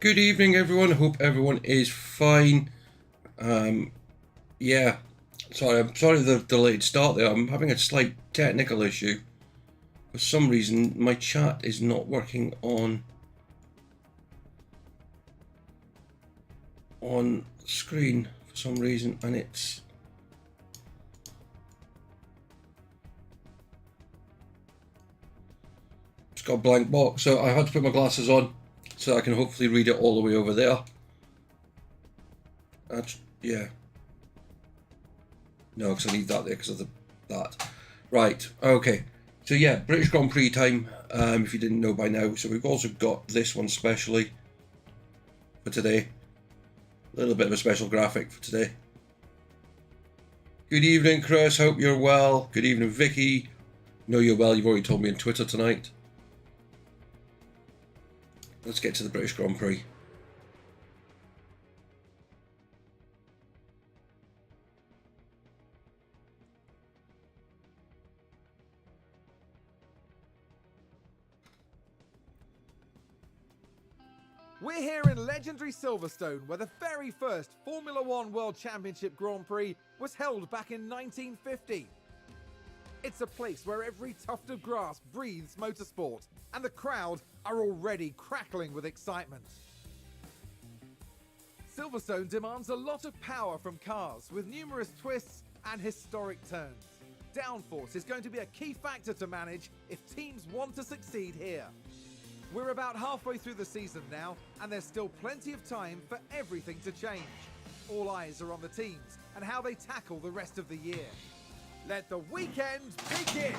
Good evening, everyone. Hope everyone is fine. Yeah, I'm sorry for the delayed start there. I'm having a slight technical issue. For some reason, my chat is not working on screen for some reason, and it's got a blank box. So I had to put my glasses on so I can hopefully read it all the way over there. Yeah. No, because I need that there because of that. Right, okay. So yeah, British Grand Prix time, if you didn't know by now. So we've also got this one specially for today. A little bit of a special graphic for today. Good evening, Chris. Hope you're well. Good evening, Vicky. Know you're well. You've already told me on Twitter tonight. Let's get to the British Grand Prix. We're here in legendary Silverstone, where the very first Formula One World Championship Grand Prix was held back in 1950. It's a place where every tuft of grass breathes motorsport, and the crowd are already crackling with excitement. Silverstone demands a lot of power from cars, with numerous twists and historic turns. Downforce is going to be a key factor to manage if teams want to succeed here. We're about halfway through the season now, and there's still plenty of time for everything to change. All eyes are on the teams and how they tackle the rest of the year. Let the weekend begin!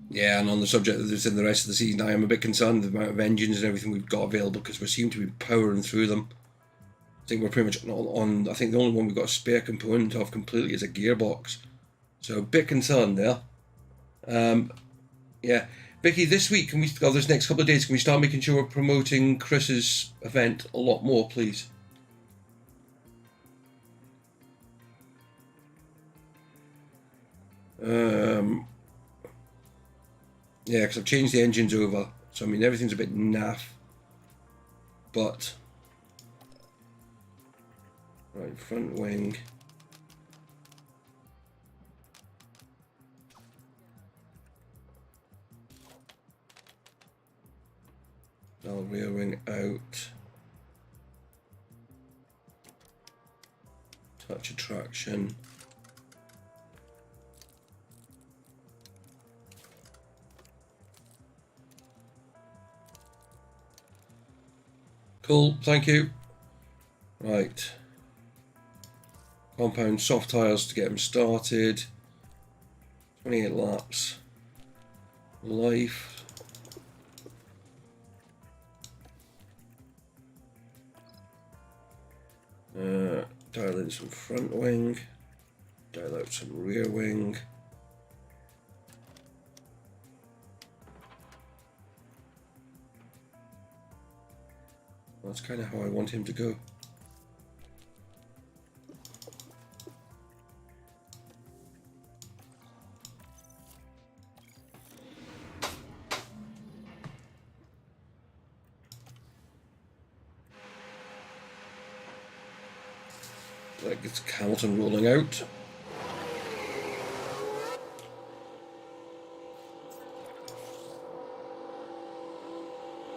Yeah, and on the subject of this in the rest of the season, I am a bit concerned with the amount of engines and everything we've got available because we seem to be powering through them. I think we're pretty much on. I think the only one we've got a spare component of completely is a gearbox. So a bit concerned there. Yeah, Vicky, this week this next couple of days, can we start making sure we're promoting Chris's event a lot more, please? Yeah, because I've changed the engines over, so I mean everything's a bit naff. But right, front wing. Rear wing out. Touch of traction. Cool, thank you. Right. Compound soft tyres to get them started. 28 laps. Life. Dial in some front wing, dial out some rear wing. That's kind of how I want him to go. That gets Hamilton rolling out.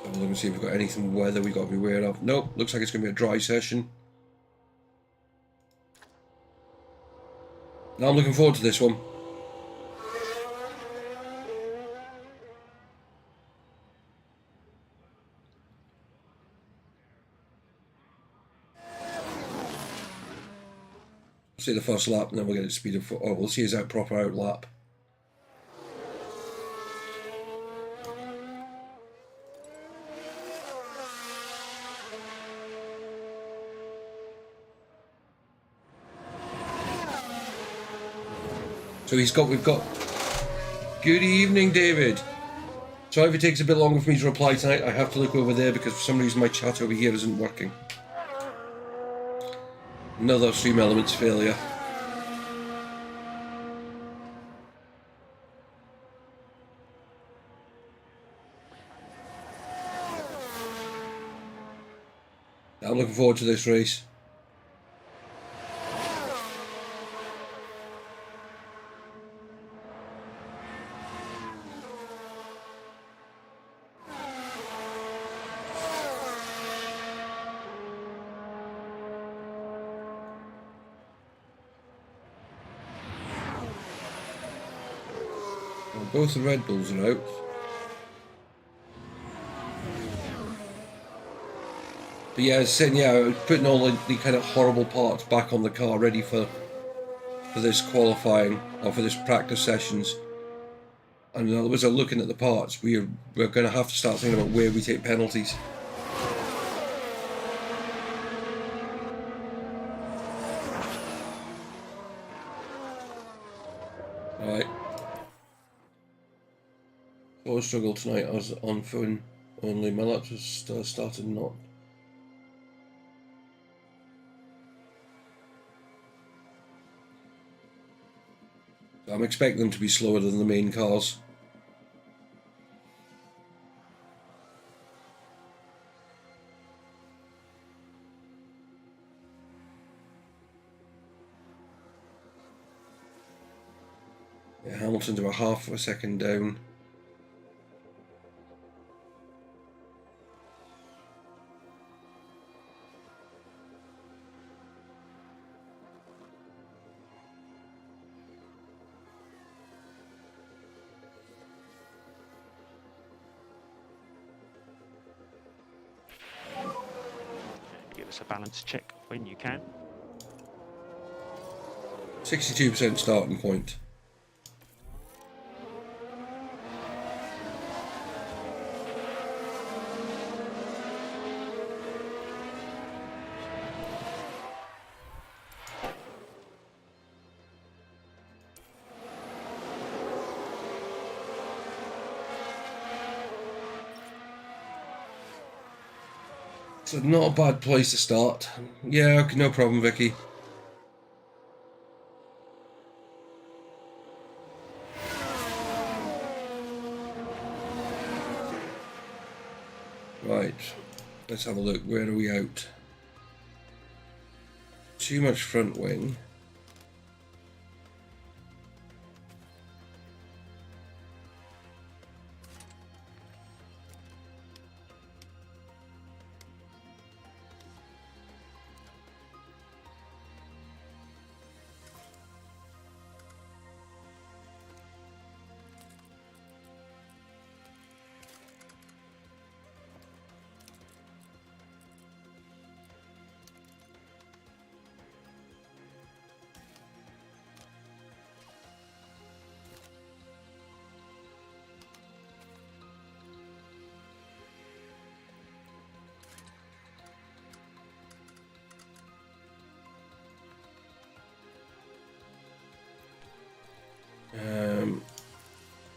Have a look and see if we've got anything weather we've got to be aware of. Nope, looks like it's going to be a dry session. Now I'm looking forward to this one. See the first lap, and then we'll get it speed of. Oh, we'll see his proper out lap. So we've got. Good evening, David. Sorry if it takes a bit longer for me to reply tonight. I have to look over there because for some reason my chat over here isn't working. Another Stream Elements failure. I'm looking forward to this race. Well, both the Red Bulls are out. But yeah, as I said, yeah, I was putting all the kind of horrible parts back on the car ready for this qualifying, or for this practice sessions. And as I'm looking at the parts, we're going to have to start thinking about where we take penalties. Alright. Slow struggle tonight. I was on phone only. My laptop started not. I'm expecting them to be slower than the main cars. Yeah, Hamilton's about half a second down. Give us a balance check when you can. 62% starting point. So not a bad place to start. Yeah, okay, no problem, Vicky. Right, let's have a look. Where are we out? Too much front wing.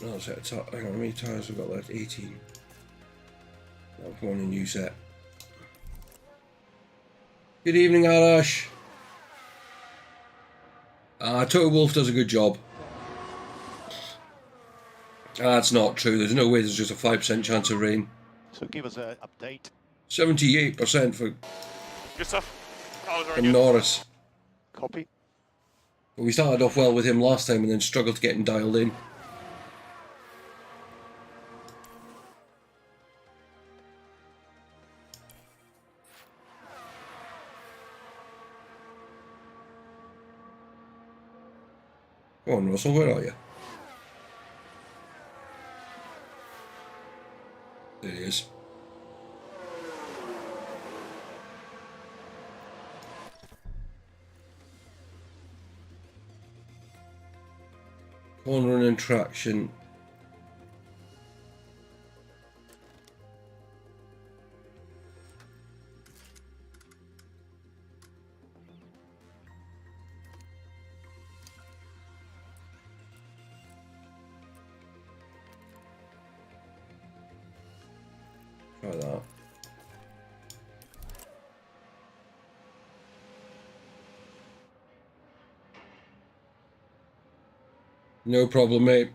No, set top. Hang on, how many tyres we've got left? 18. That'll come on a new set. Good evening, Arash. Total Wolf does a good job. That's not true. There's no way there's just a 5% chance of rain. So give us an update. 78% for Good stuff. Oh, very from good. Norris. Copy. But we started off well with him last time and then struggled to get him dialed in. Come on, Russell, where are you? There he is. Corner and traction. Try that. No problem, mate.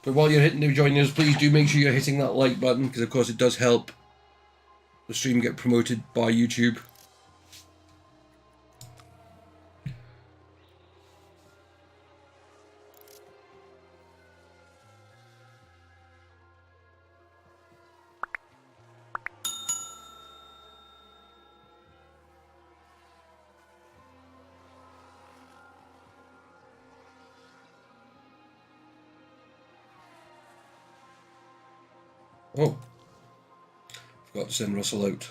But while you're hitting the joiners, please do make sure you're hitting that like button, because of course it does help the stream get promoted by YouTube. Oh, forgot to send Russell out.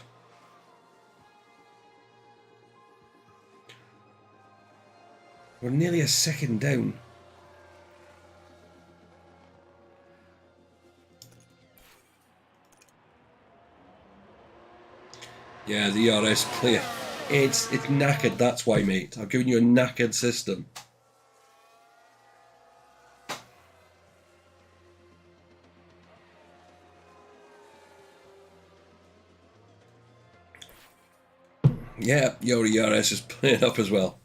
We're nearly a second down. Yeah, the ERS player. It's knackered, that's why, mate. I've given you a knackered system. Yeah, your ERS is playing up as well.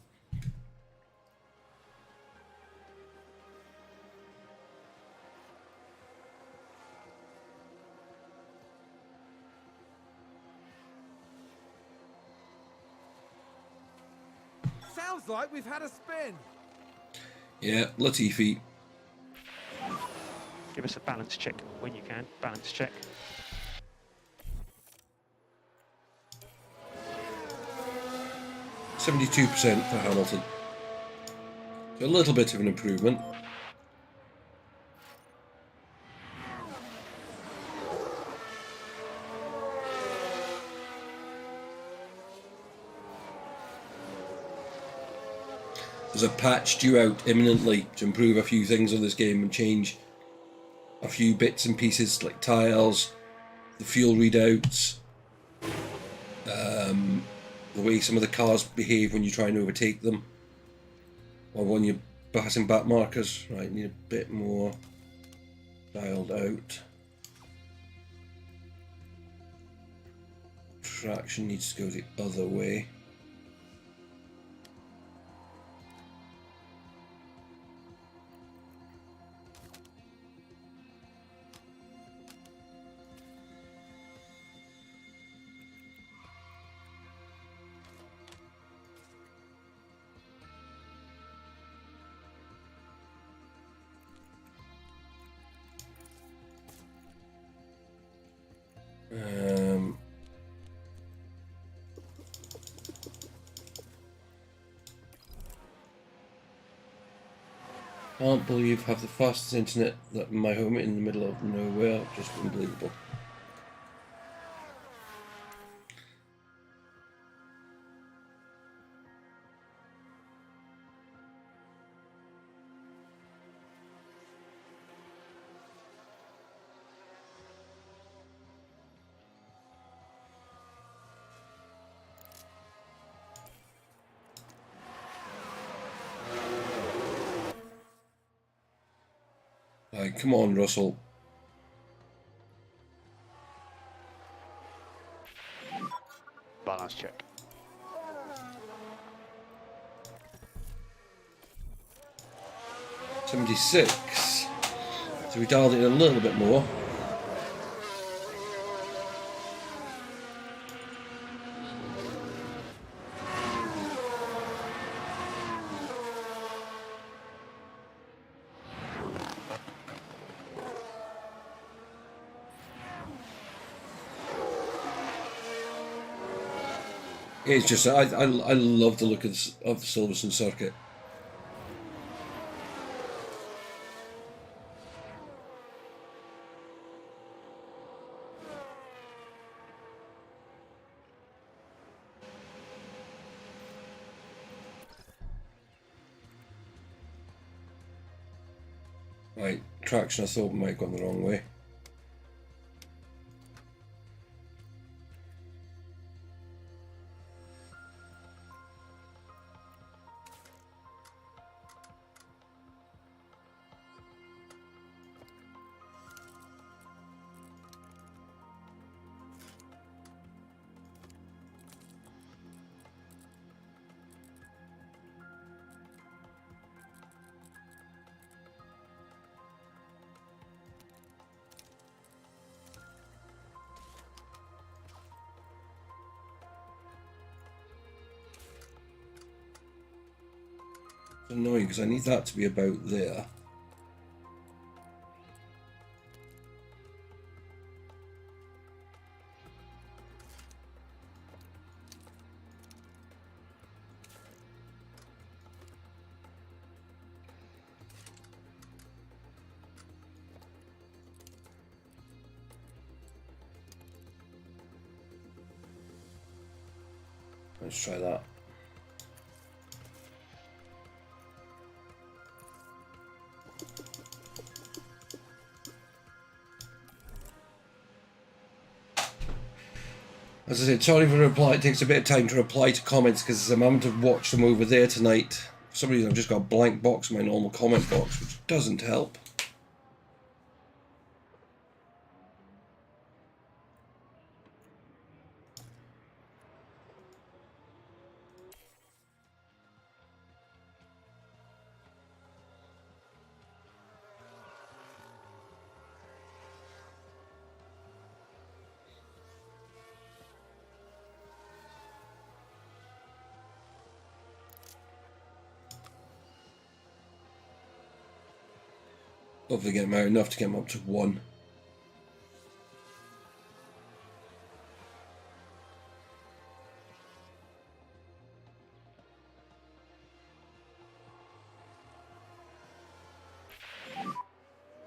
Sounds like we've had a spin. Yeah, Latifi. Give us a balance check when you can. Balance check. %72% for Hamilton. So a little bit of an improvement. There's a patch due out imminently to improve a few things on this game and change a few bits and pieces like tiles, the fuel readouts, the way some of the cars behave when you try and overtake them, or when you're passing back markers. Right, need a bit more dialed out. Traction needs to go the other way. Can't believe I have the fastest internet that my home in the middle of nowhere. Just unbelievable. Right, come on, Russell. balance check. .76. So we dialed it in a little bit more. It's just I love the look of the Silverstone circuit. Right, traction I thought might have gone the wrong way. It's annoying because I need that to be about there. Let's try that. As I said, sorry for the reply. It takes a bit of time to reply to comments because I'm having to watch them over there tonight. For some reason, I've just got a blank box in my normal comment box, which doesn't help. Hopefully get him out enough to get him up to 1.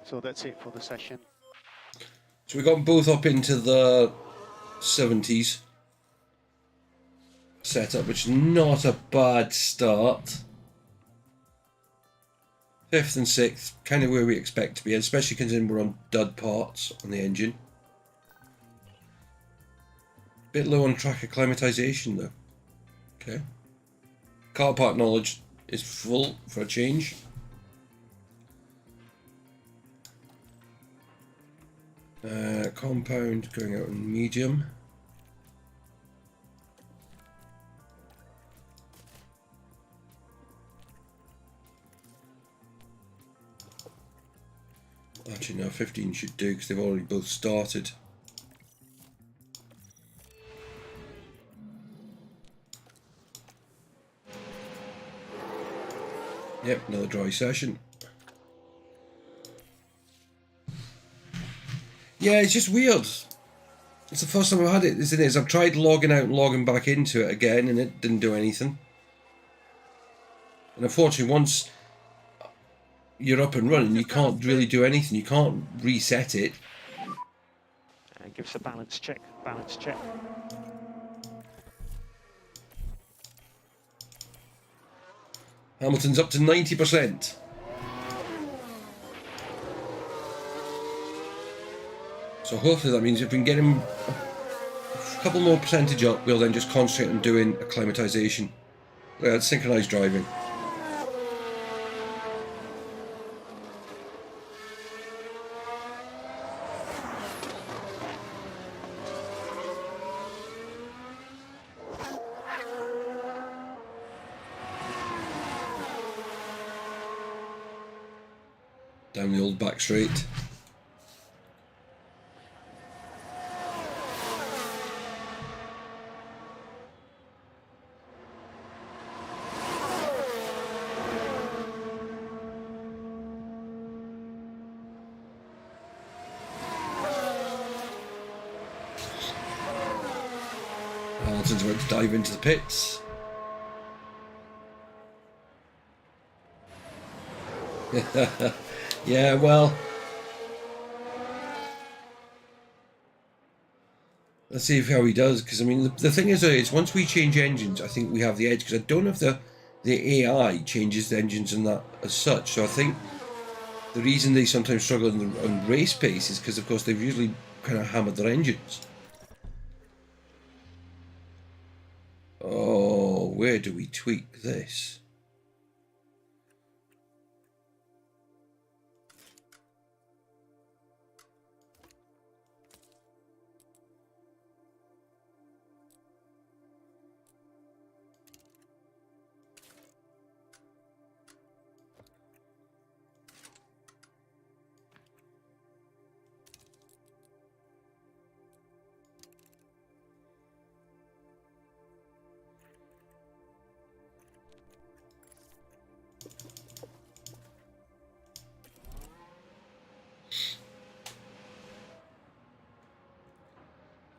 So that's it for the session. So we got them both up into the 70s setup, which is not a bad start. 5th and 6th, kind of where we expect to be, especially considering we're on dud parts on the engine. Bit low on track acclimatization though. Okay. Car part knowledge is full for a change. Compound going out in medium. Actually, no, 15 should do because they've already both started. Yep, another dry session. Yeah, it's just weird. It's the first time I've had it, isn't it? I've tried logging out and logging back into it again and it didn't do anything. And unfortunately, once you're up and running, you can't really do anything. You can't reset it. And give us a balance check, balance check. Hamilton's up to 90%. So hopefully that means if we can get him a couple more percentage up, we'll then just concentrate on doing acclimatization. Synchronized driving. Down the old back straight. Hamilton's about to dive into the pits. Yeah, well, let's see how he does. Because I mean, the thing is once we change engines, I think we have the edge. Because I don't know if the AI changes the engines and that as such. So I think the reason they sometimes struggle on race pace is because, of course, they've usually kind of hammered their engines. Oh, where do we tweak this?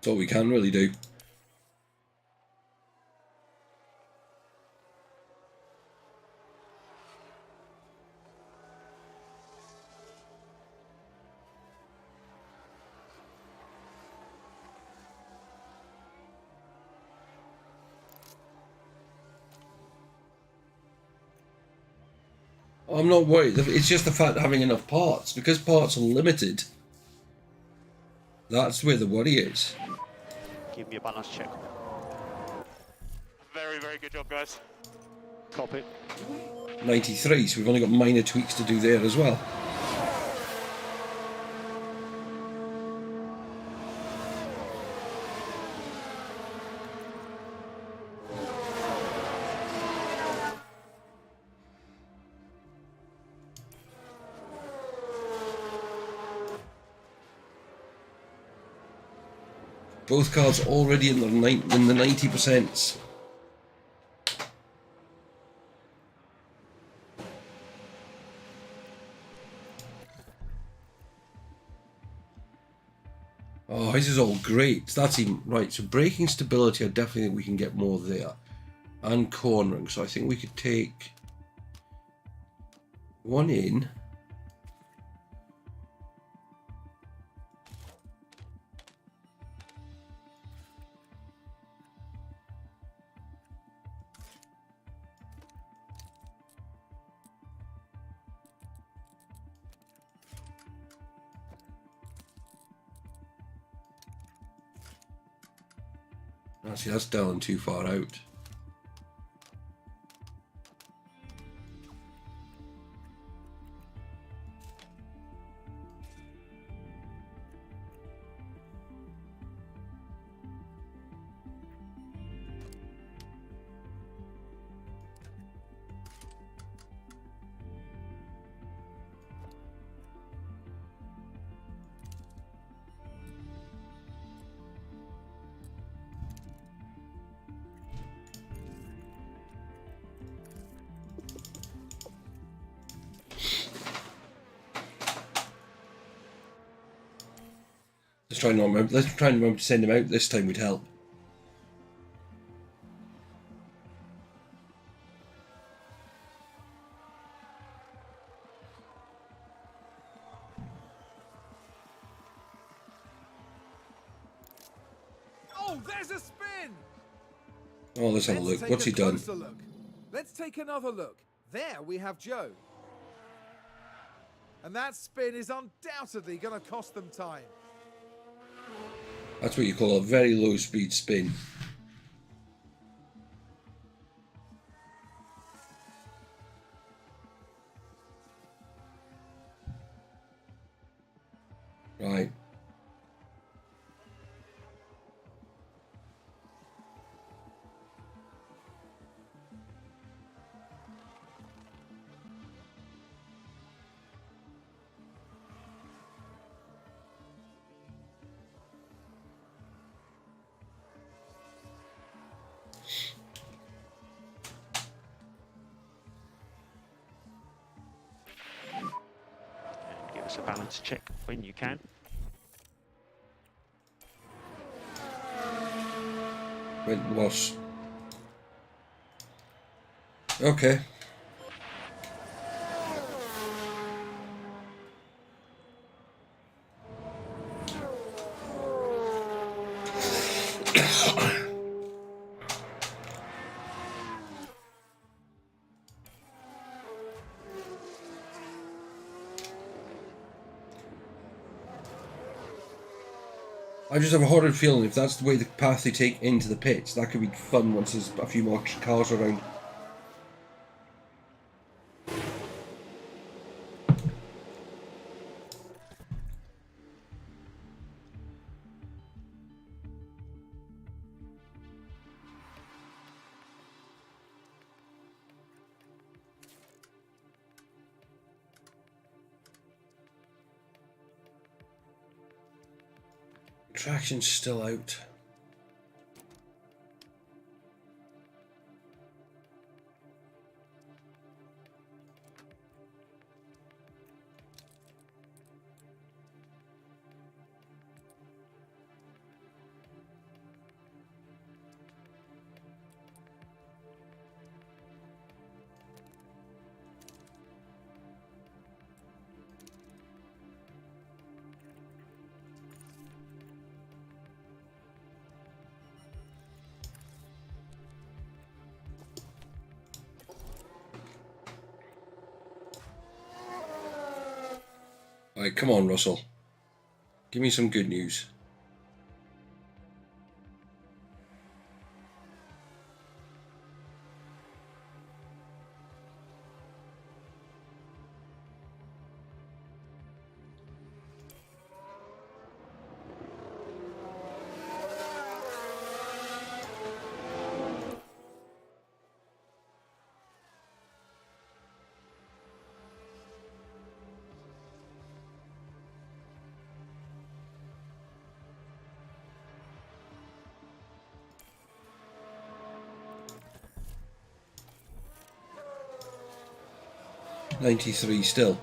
That's all we can really do. I'm not worried. It's just the fact of having enough parts. Because parts are limited, that's where the worry is. Give me a balance check. Very, very good job, guys. Copy. 93, so we've only got minor tweaks to do there as well. Both cars already in the 90%. Oh, this is all great. That's even right. So braking stability, I definitely think we can get more there, and cornering. So I think we could take one in. Actually, that's down too far out. Let's try and remember to send him out this time would help. Oh, there's a spin! Oh, let's have a look. What's he done? Look. Let's take another look. There we have Joe. And that spin is undoubtedly going to cost them time. That's what you call a very low speed spin. Right. us a balance check when you can. Went worse. Okay. I just have a horrid feeling if that's the way the path they take into the pits, that could be fun once there's a few more cars around. Traction's still out. Alright, come on, Russell. Give me some good news. .93 still.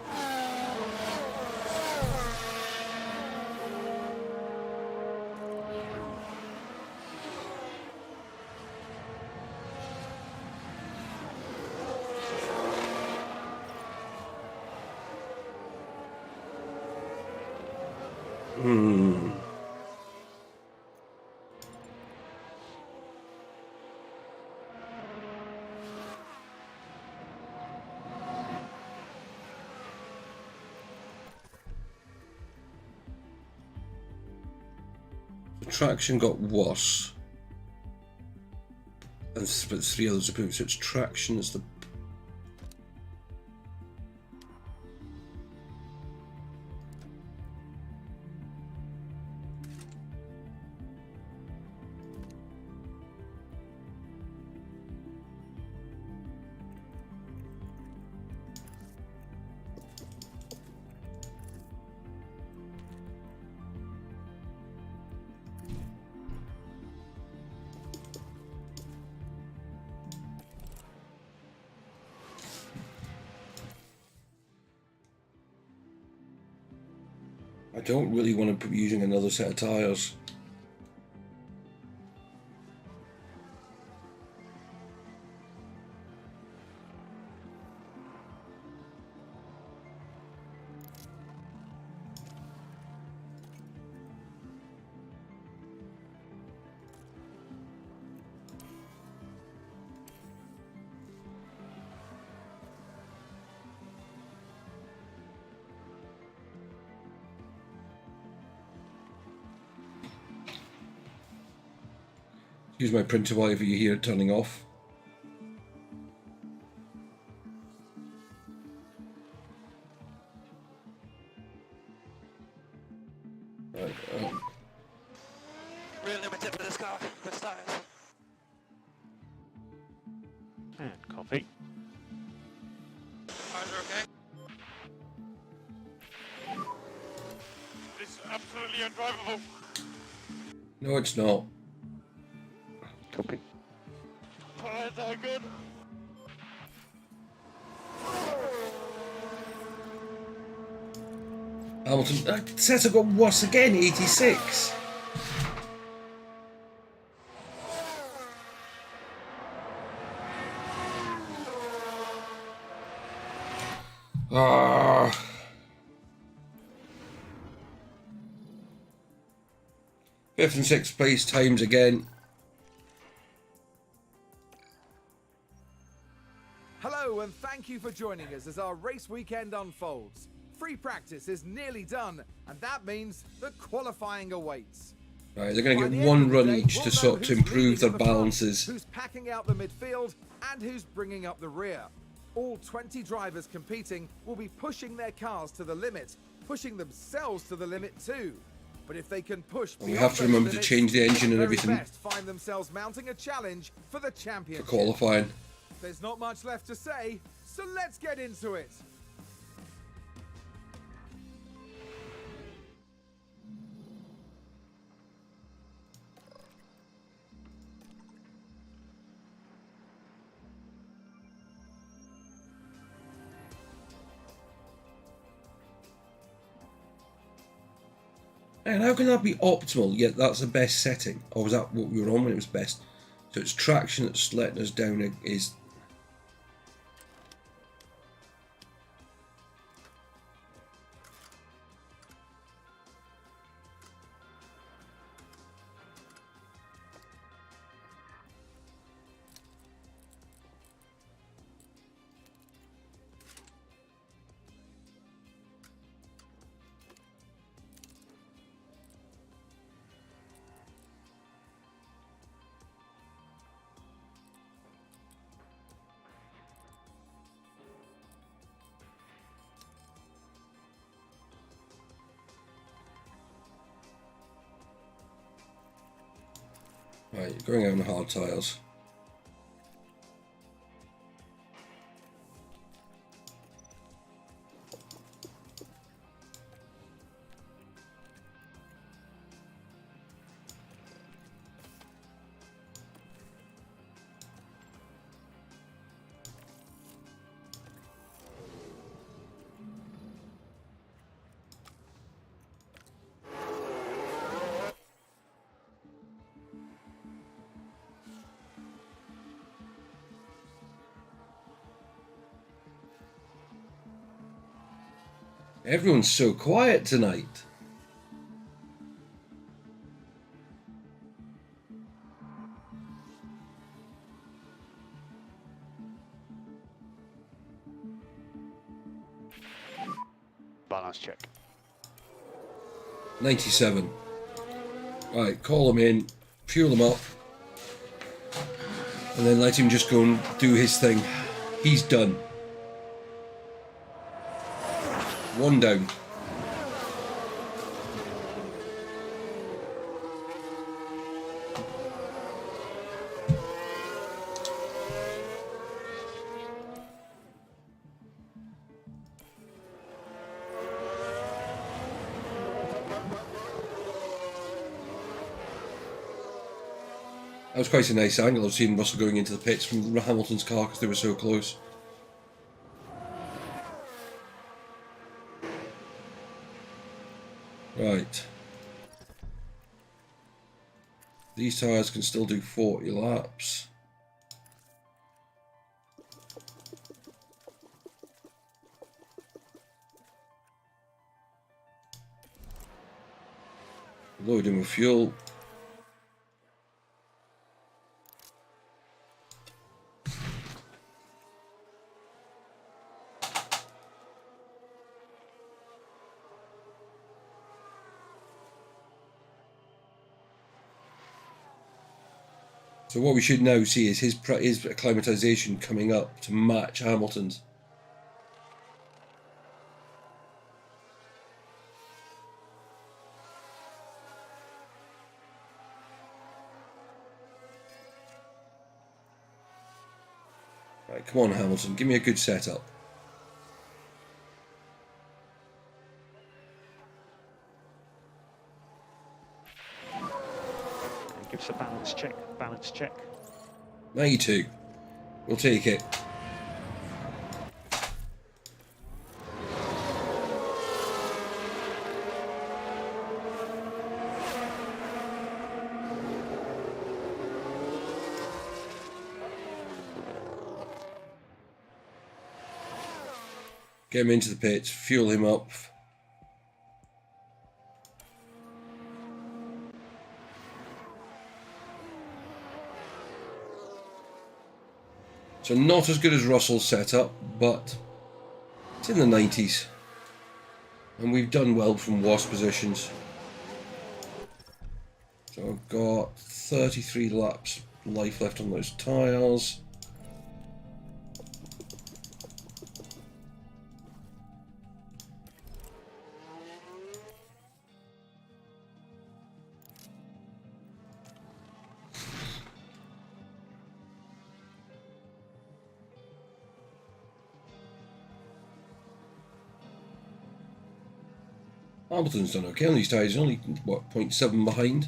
The traction got worse. And but 3 others improved, so it's traction is the... I don't really want to be using another set of tyres. Use my printer while you hear it turning off. Right, Real limited for this car, this tires. And copy. Tires are okay. It's absolutely undrivable. no, it's not. Copy. Tires are good. Hamilton, setup got worse again, 86. Ah. Fifth and sixth place times again. Hello and thank you for joining us as our race weekend unfolds. Free practice is nearly done, and that means that qualifying awaits. Right, they're going to By the get end one of the run day, each we'll to know sort to who's improve leading their at the front, balances. who's packing out the midfield, and who's bringing up the rear. All 20 drivers competing will be pushing their cars to the limit, pushing themselves to the limit too. But if they can push And we beyond have to those remember to limits, change the engine and very everything best find themselves mounting a challenge for the championship. for qualifying. There's not much left to say, so let's get into it. And how can that be optimal? Yet that's the best setting. Or was that what we were on when it was best? So it's traction that's letting us down is... Right, going out on the hard tyres. Everyone's so quiet tonight. Balance check. 97. Right, call him in, fuel him up, and then let him just go and do his thing. He's done. One down. That was quite a nice angle of seeing Russell going into the pits from Hamilton's car because they were so close. Right. These tyres can still do 40 laps. Load him with fuel. So what we should now see is his acclimatization coming up to match Hamilton's. Right, come on Hamilton, give me a good setup. Give us a balance check. Balance check. 92. We'll take it. Get him into the pits, fuel him up. So not as good as Russell's setup, but it's in the 90s. And we've done well from worse positions. So I've got 33 laps life left on those tyres. Hamilton's done okay on these tyres, only, what, 0.7 behind?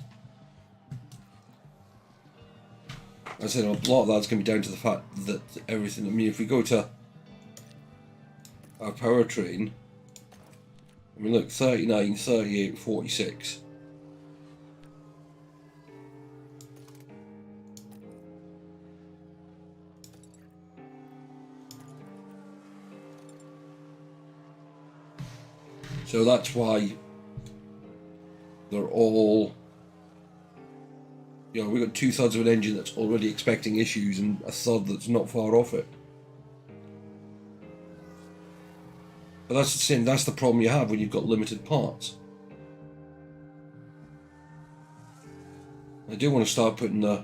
I said a lot of that's going to be down to the fact that everything, I mean, if we go to our powertrain, I mean, look, 39, 38, 46. So that's why they're all, you know, we've got 2/3 of an engine that's already expecting issues and a third that's not far off it. But that's the same, that's the problem you have when you've got limited parts. I do want to start putting the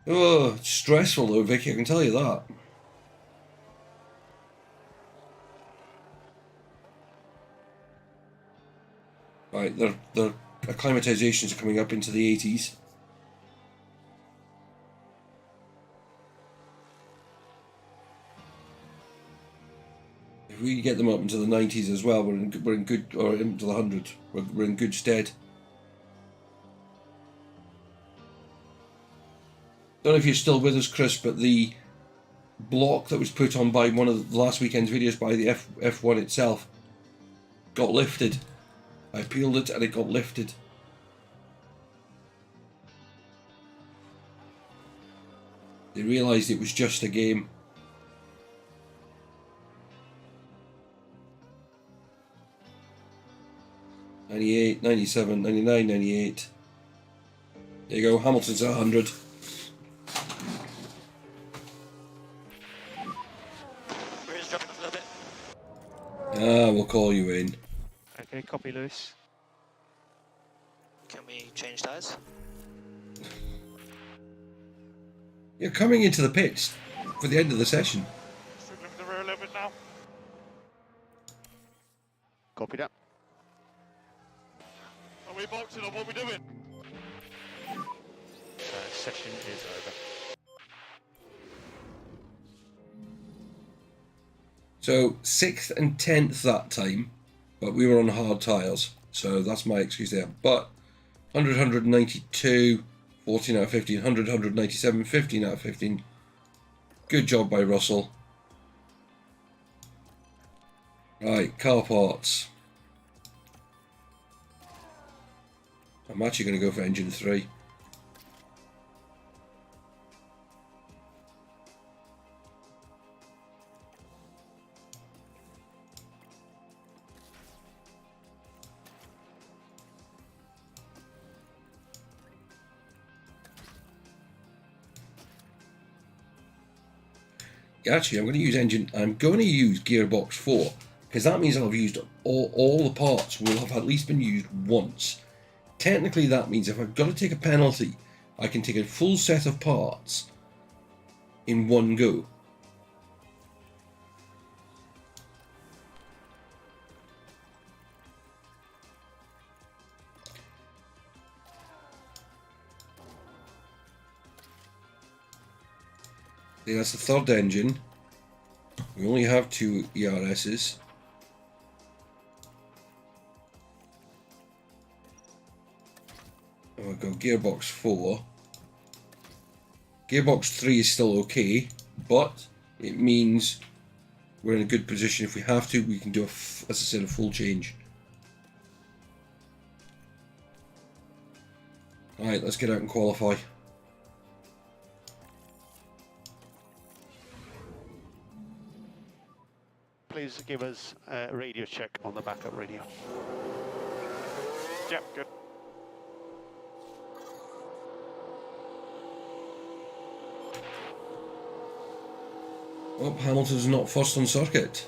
oh, it's stressful though, Vicky, I can tell you that. Right, their acclimatizations are coming up into the 80s. If we get them up into the 90s as well, we're in good, or into the 100s, we're in good stead. Don't know if you're still with us, Chris, but the block that was put on by one of the last weekend's videos by the F1 itself got lifted. I peeled it and it got lifted. They realised it was just a game. '98, '97, '99, '98. There you go, Hamilton's 100. Rear's dropping off a little bit. Ah, we'll call you in. Okay, copy, Lewis. Can we change tyres? You're coming into the pits for the end of the session. Struggling with the rear a little bit now. Copy that. Are we boxing or what are we doing? Session is over. So 6th and 10th that time, but we were on hard tyres, so that's my excuse there. But 100, 192, 14 out of 15, 100, 197, 15 out of 15. Good job by Russell. Right, car parts. I'm actually going to go for engine 3. Actually, I'm going to use gearbox 4, because that means I'll have used all the parts will have at least been used once. Technically that means if I've got to take a penalty, I can take a full set of parts in one go. See, that's the third engine. We only have 2 ERSs. And we'll go gearbox 4. Gearbox 3 is still okay, but it means we're in a good position. If we have to, we can do, as I said, a full change. Alright, let's get out and qualify. please give us a radio check on the backup radio. Yep, good. Oh, Hamilton's not first on circuit.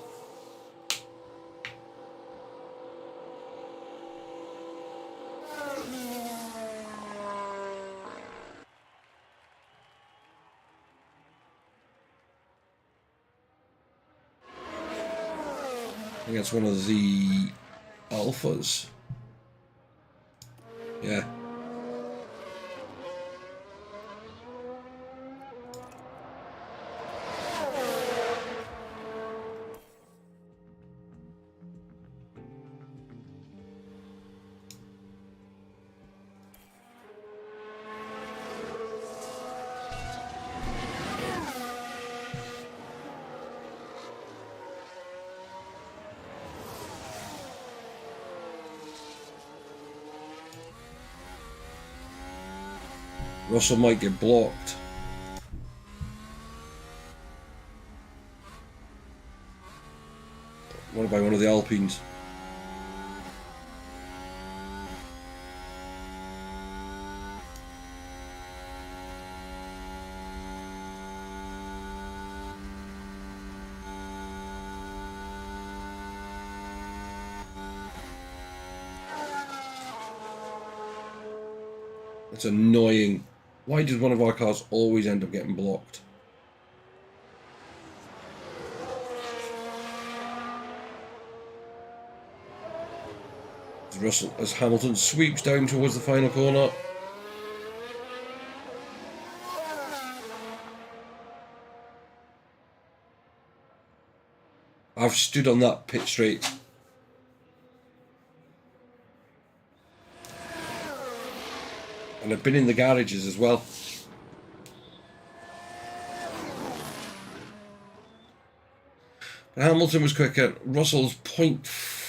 I think that's one of the Alphas. Yeah. Russell might get blocked. What about one of the Alpines? That's annoying. Why does one of our cars always end up getting blocked? As Hamilton sweeps down towards the final corner. I've stood on that pit straight. And I've been in the garages as well. Hamilton was quicker. Russell's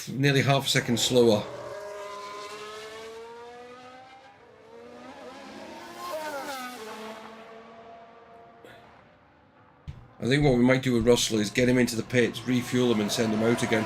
nearly half a second slower. I think what we might do with Russell is get him into the pits, refuel him and send him out again.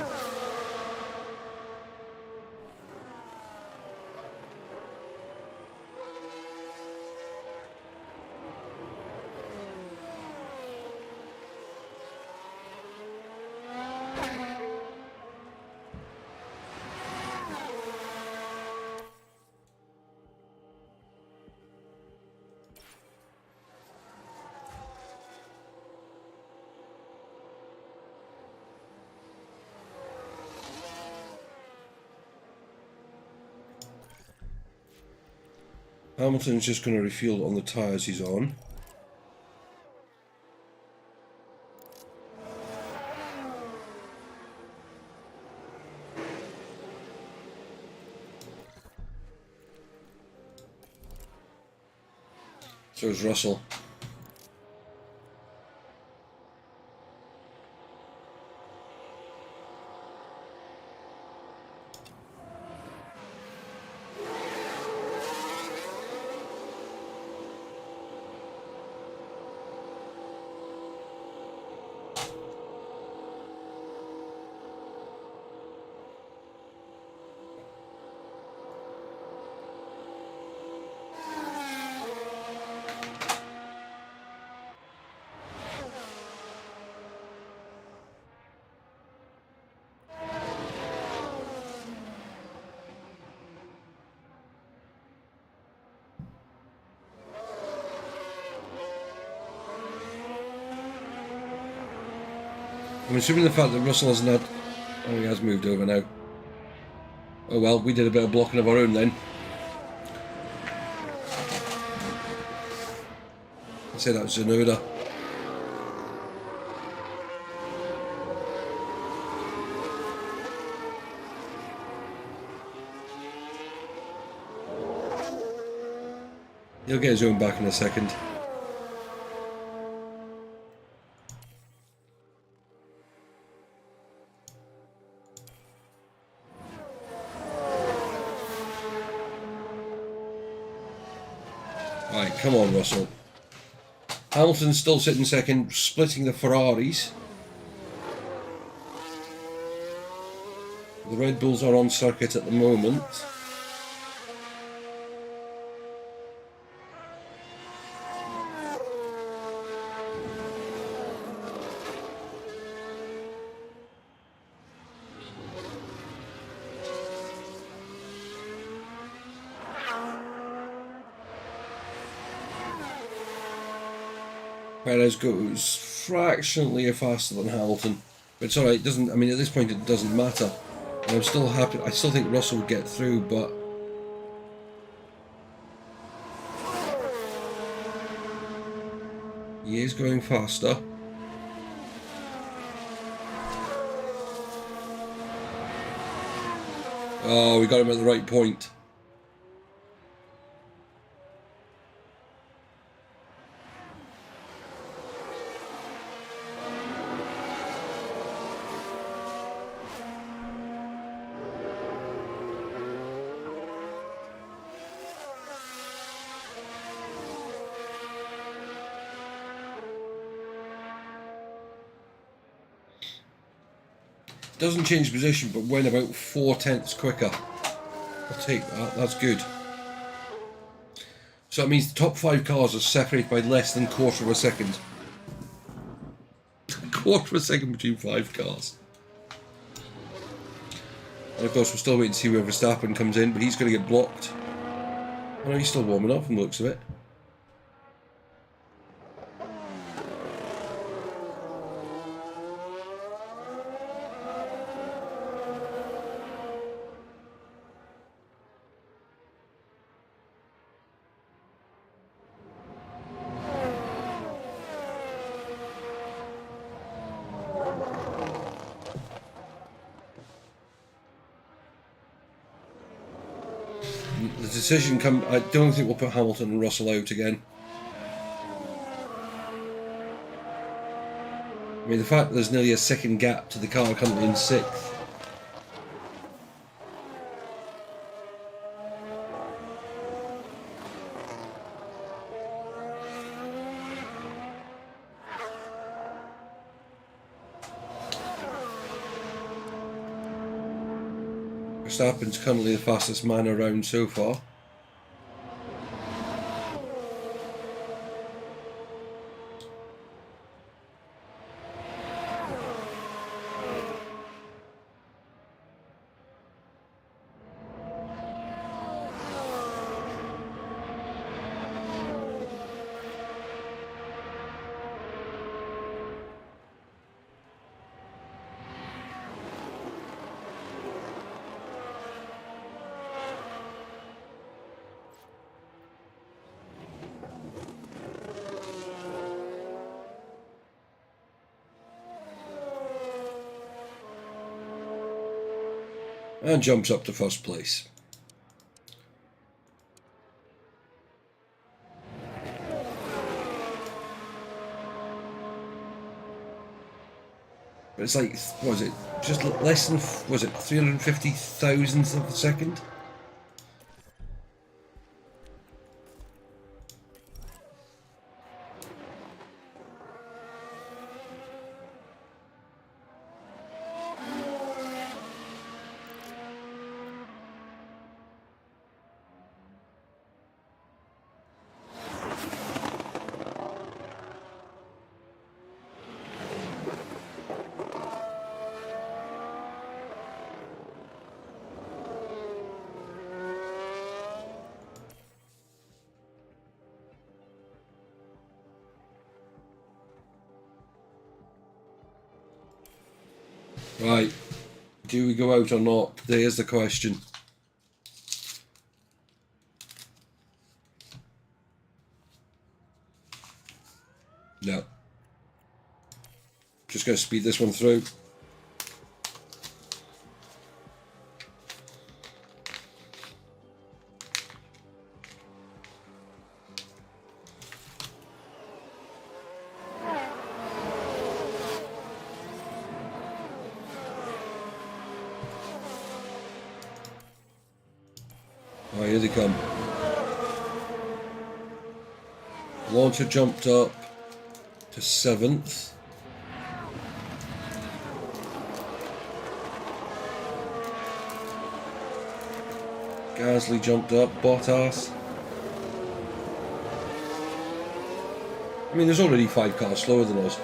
Hamilton's just going to refuel on the tyres he's on. So is Russell. I'm assuming the fact that Russell hasn't had... Oh, he has moved over now. Oh well, we did a bit of blocking of our own then. I say that was Tsunoda. He'll get his own back in a second. Right, come on, Russell. Hamilton's still sitting second, splitting the Ferraris. The Red Bulls are on circuit at the moment. Perez goes fractionally faster than Hamilton, but it's alright. It doesn't. I mean, at this point, it doesn't matter. And I'm still happy. I still think Russell would get through, but he is going faster. Oh, we got him at the right point. Doesn't change position, but went about 4/10 quicker. I'll take that, that's good. So that means the top 5 cars are separated by less than quarter of a second. Quarter of a second between 5 cars. And of course we're still waiting to see where Verstappen comes in, but he's going to get blocked. Oh no, he's still warming up from the looks of it. The decision come. I don't think we'll put Hamilton and Russell out again. I mean, the fact that there's nearly a second gap to the car currently in 6th. Verstappen's currently the fastest man around so far. And jumps up to first place. But it's like, what was it? Just less than, was it 350 thousandths of a second? Right, do we go out or not? There's the question. No. Just going to speed this one through. Oh, here they come. Launcher jumped up to 7th. Gasly jumped up, Bottas. I mean, there's already 5 cars slower than us.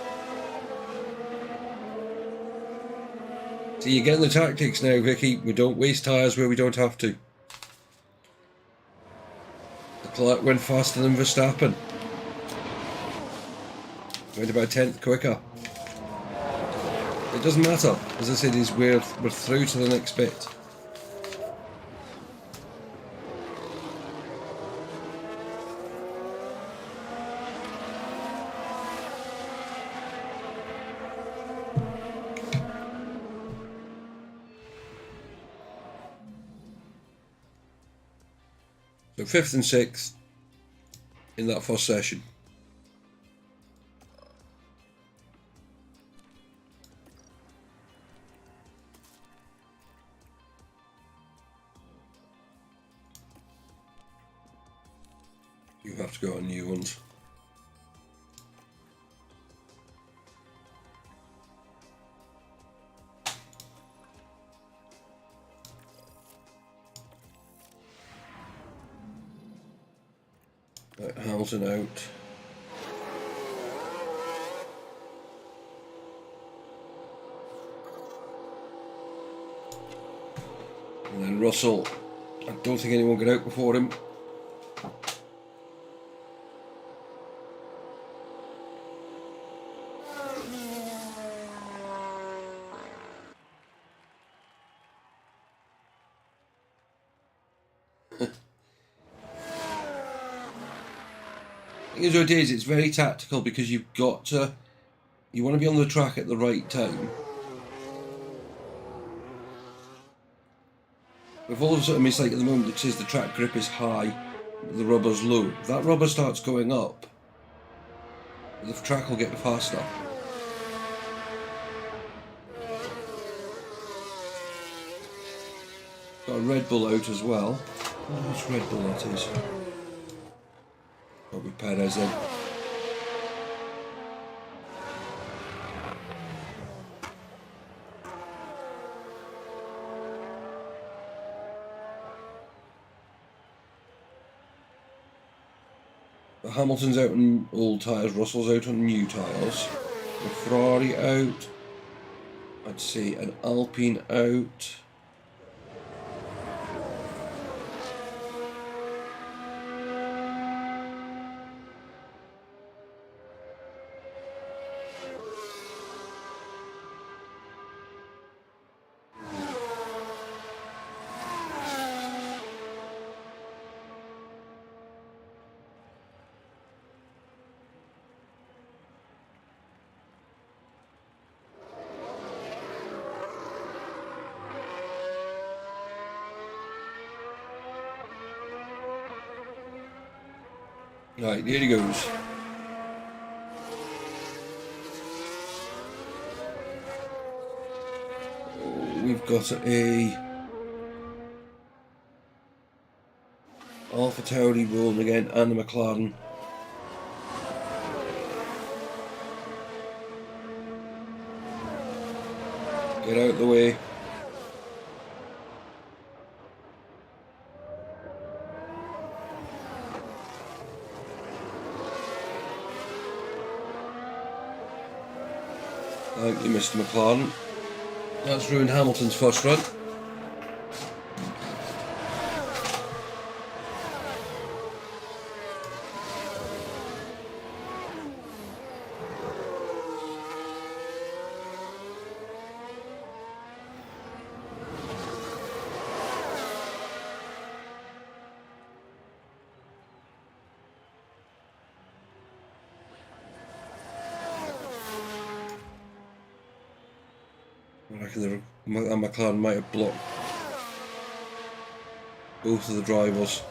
So you're getting the tactics now, Vicky. We don't waste tyres where we don't have to. Leclerc went faster than Verstappen. Went about 10th quicker. It doesn't matter. As I said, we're through to the next bit. So 5th and 6th in that first session. You have to go on new ones. Right, Hamilton out. And then Russell, I don't think anyone got out before him. Here's what it is, it's very tactical because you want to be on the track at the right time. If all of a sudden it's like at the moment it says the track grip is high, the rubber's low. If that rubber starts going up, the track will get faster. Got a Red Bull out as well. Oh, which Red Bull that is. Probably Perez in. But Hamilton's out on old tyres, Russell's out on new tyres. The Ferrari out. I'd say an Alpine out. Right, here he goes. We've got a Alpha Tauri rolling again and the McLaren. Get out of the way. Thank you, Mr. McLaren. That's ruined Hamilton's first run. I reckon McLaren might have blocked both of the drivers.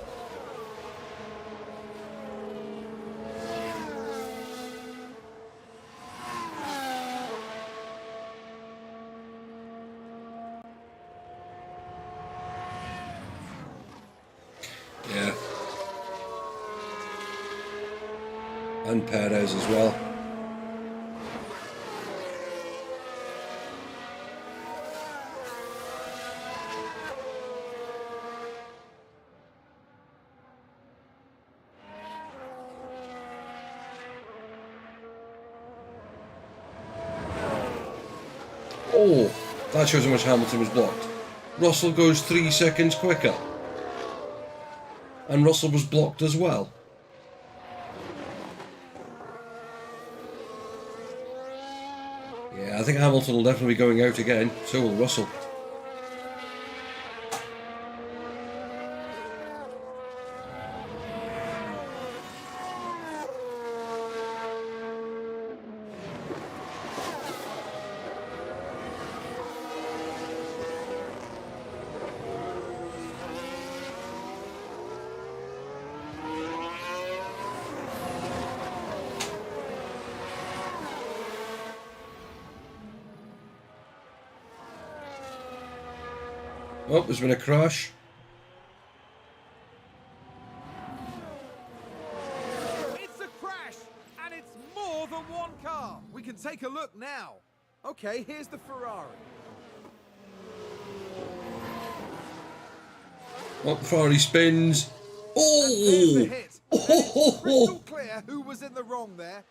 Yeah. And Perez as well. That shows how much Hamilton was blocked. Russell goes 3 seconds quicker. And Russell was blocked as well. Yeah, I think Hamilton will definitely be going out again. So will Russell. Oh, there's been a crash. It's a crash, and it's more than one car. We can take a look now. Okay, here's the Ferrari. Oh, the Ferrari spins. And there's the Oh! hit. And it's crystal clear who was in the wrong there.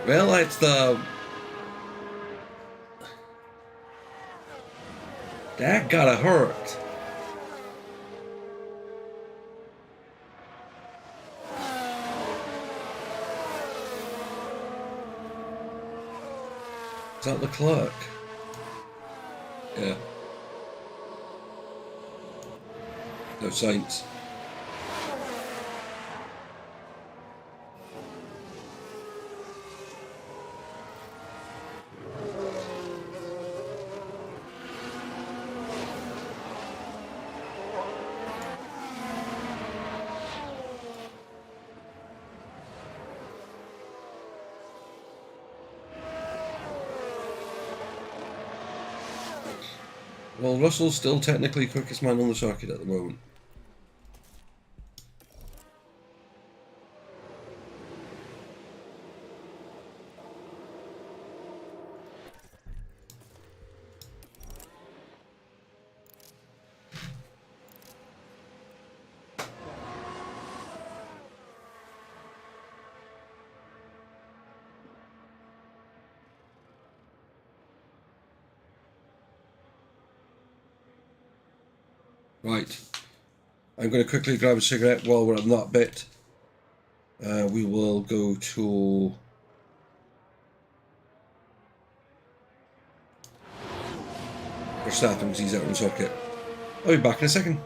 Well, it's the... That gotta hurt. Is that the clerk? Yeah. No Saints. Well, Russell's still technically quickest man on the circuit at the moment. Right, I'm going to quickly grab a cigarette while we're on that bit. We will go to Verstappen because he's out on the circuit. I'll be back in a second.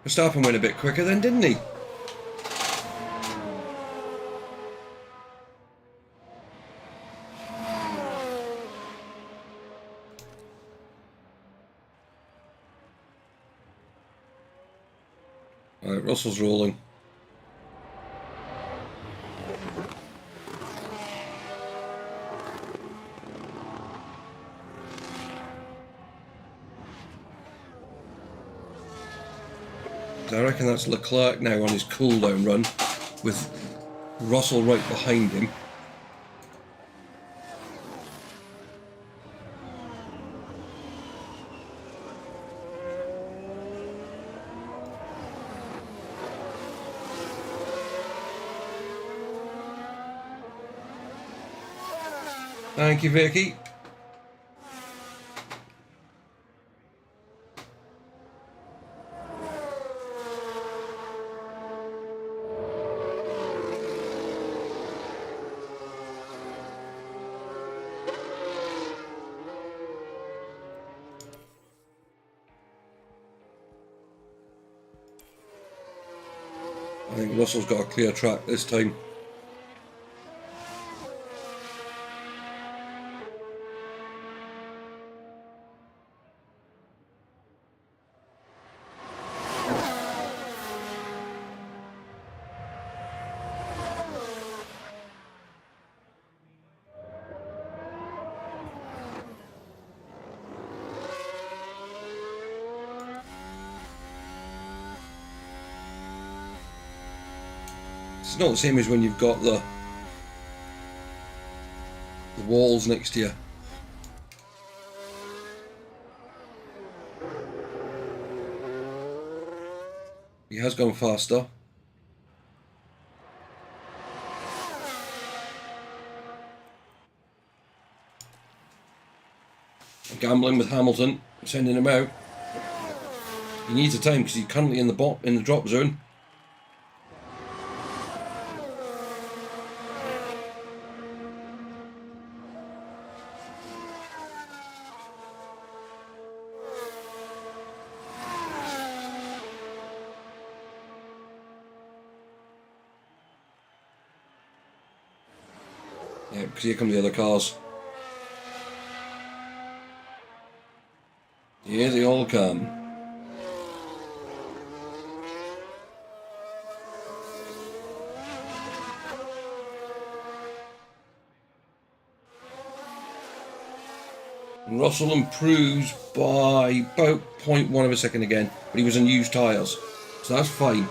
Verstappen went a bit quicker then, didn't he? Alright, Russell's rolling. I reckon that's Leclerc now on his cool-down run, with Russell right behind him. Thank you, Vicky. I think Russell's got a clear track this time. It's not the same as when you've got the walls next to you. He has gone faster. Gambling with Hamilton, sending him out. He needs a time because he's currently in the drop zone. Yeah, because here come the other cars. Here they all come. And Russell improves by about 0.1 of a second again, but he was on used tyres, so that's fine.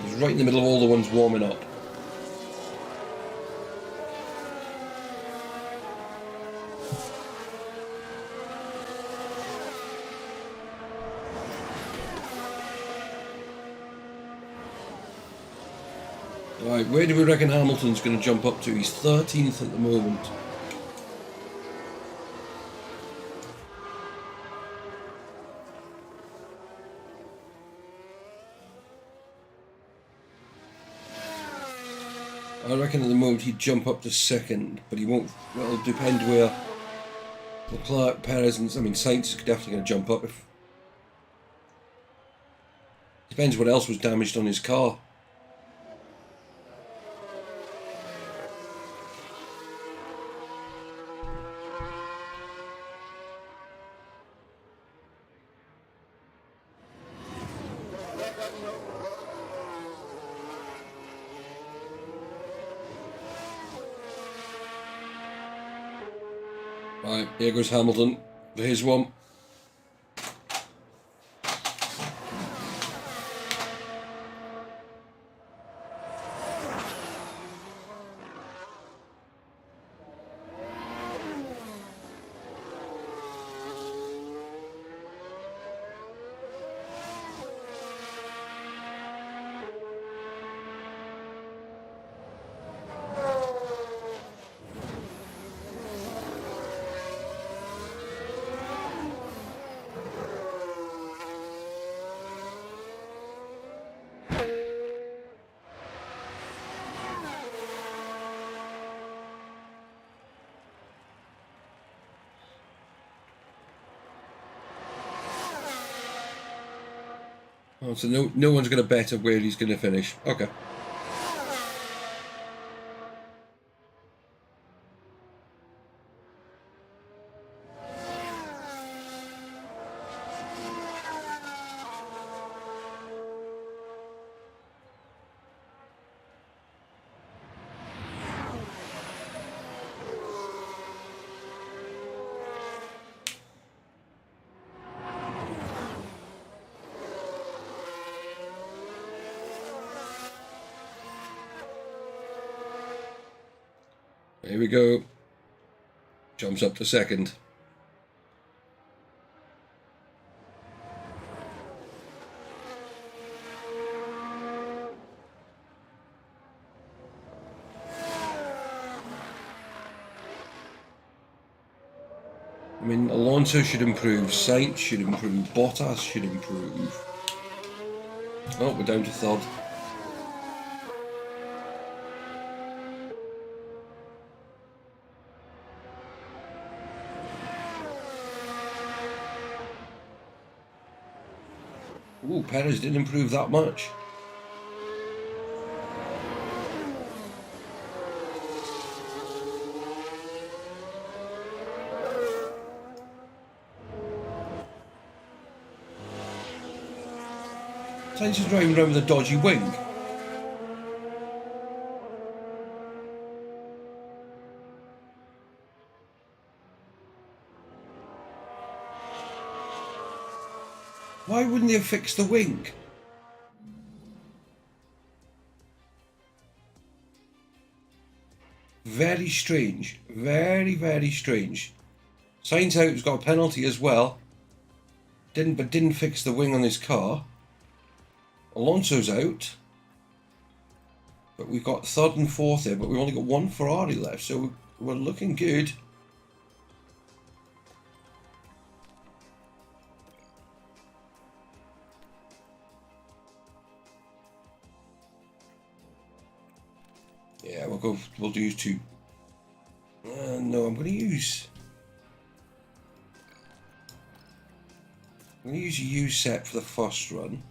He's right in the middle of all the ones warming up. Right, where do we reckon Hamilton's going to jump up to? He's 13th at the moment. I reckon at the moment he'd jump up to 2nd, but he won't. It'll depend where Leclerc, Perez, and Sainz is definitely going to jump up. Depends what else was damaged on his car. Right, here goes Hamilton. Here's one. Oh, so no one's going to bet on where he's going to finish. Okay. Here we go. Jumps up to second. I mean, Alonso should improve, Sainz should improve, Bottas should improve. Oh, we're down to third. Ooh, Perez didn't improve that much. Sainz is driving around with a dodgy wing. Why wouldn't they have fixed the wing? Very strange. Very, very strange. Sainz out's got a penalty as well. Didn't fix the wing on his car. Alonso's out. But we've got third and fourth here, but we've only got one Ferrari left, so we're looking good. Yeah, we'll use two. No, I'm going to use a U set for the first run.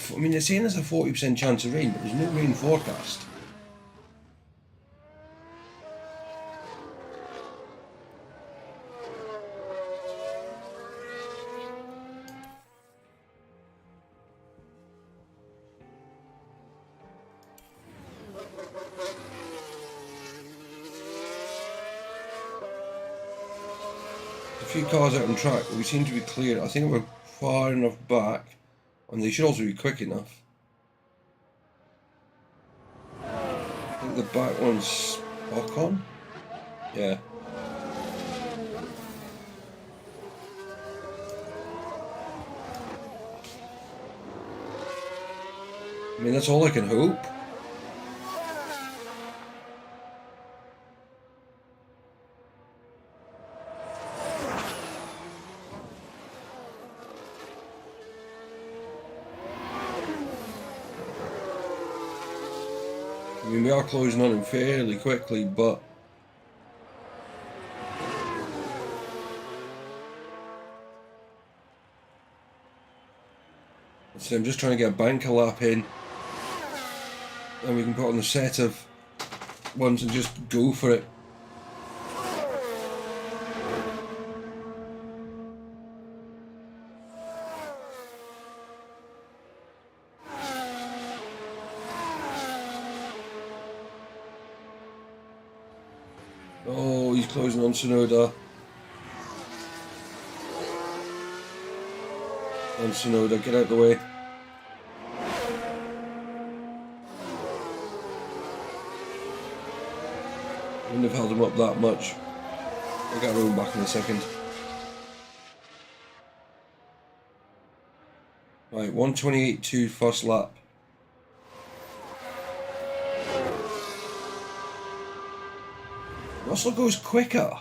I mean, they're saying there's a 40% chance of rain, but there's no rain forecast. A few cars out on track, but we seem to be clear. I think we're far enough back. And they should also be quick enough. I think the back one's stuck on. Yeah. I mean, that's all I can hope. I mean, we are closing on him fairly quickly, but so I'm just trying to get a banker lap in, and we can put on the set of ones and just go for it. Oh, he's closing on Tsunoda. And Tsunoda, get out of the way. Wouldn't have held him up that much. I'll get Rowan back in a second. Right, 128.2 first lap. Russell goes quicker.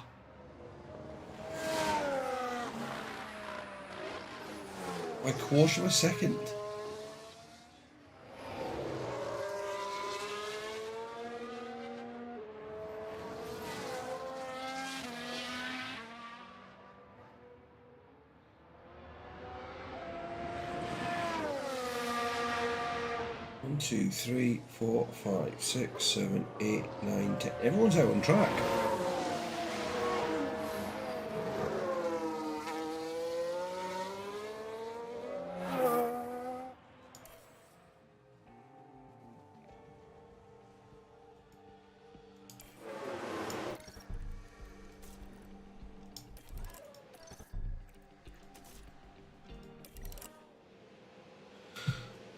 By a quarter of a second. 1, 2, 3, 4, 5, 6, 7, 8, 9, 10. Everyone's out on track.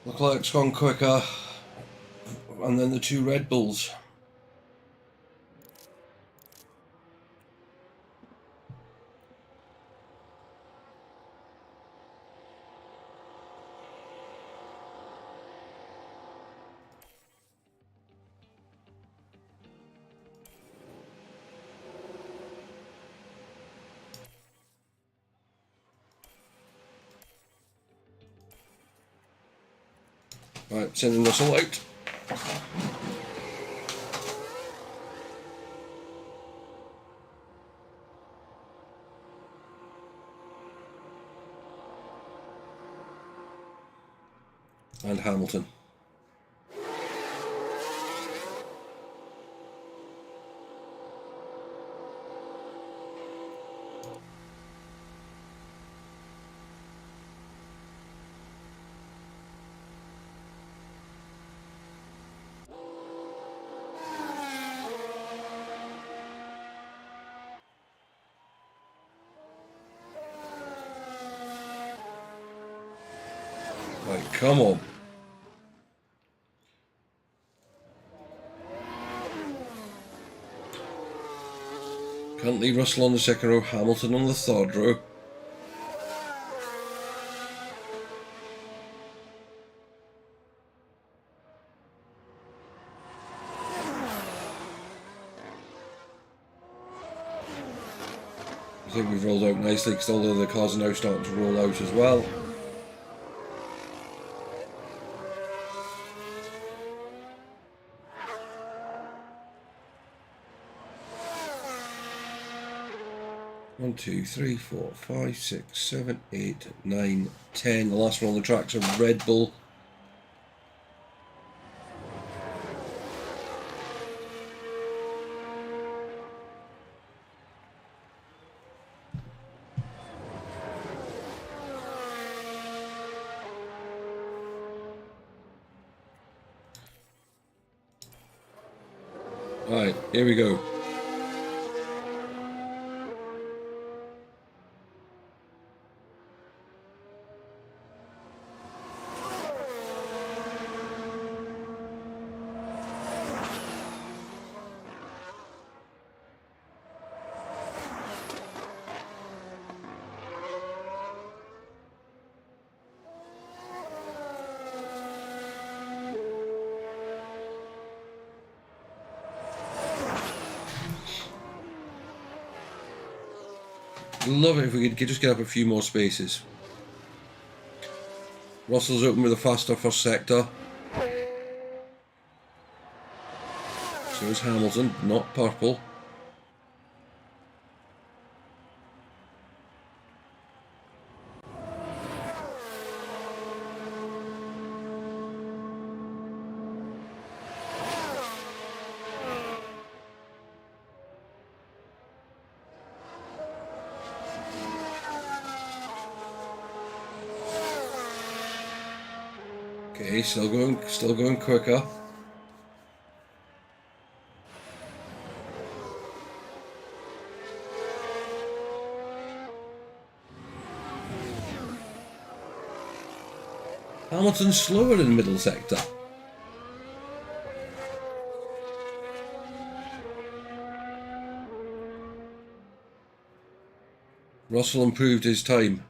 Leclerc's gone quicker, and then the two Red Bulls. Right, sending Russell out. And Hamilton. Right, come on. Can't leave Russell on the second row, Hamilton on the third row. I think we've rolled out nicely because all the other cars are now starting to roll out as well. One, 2, 3, 4, 5, 6, 7, 8, 9, 10. The last one on the track's a Red Bull. Right, here we go. Love it if we could just get up a few more spaces. Russell's open with a faster first sector. So is Hamilton, not purple. Okay, still going quicker. Hamilton's slower in the middle sector. Russell improved his time.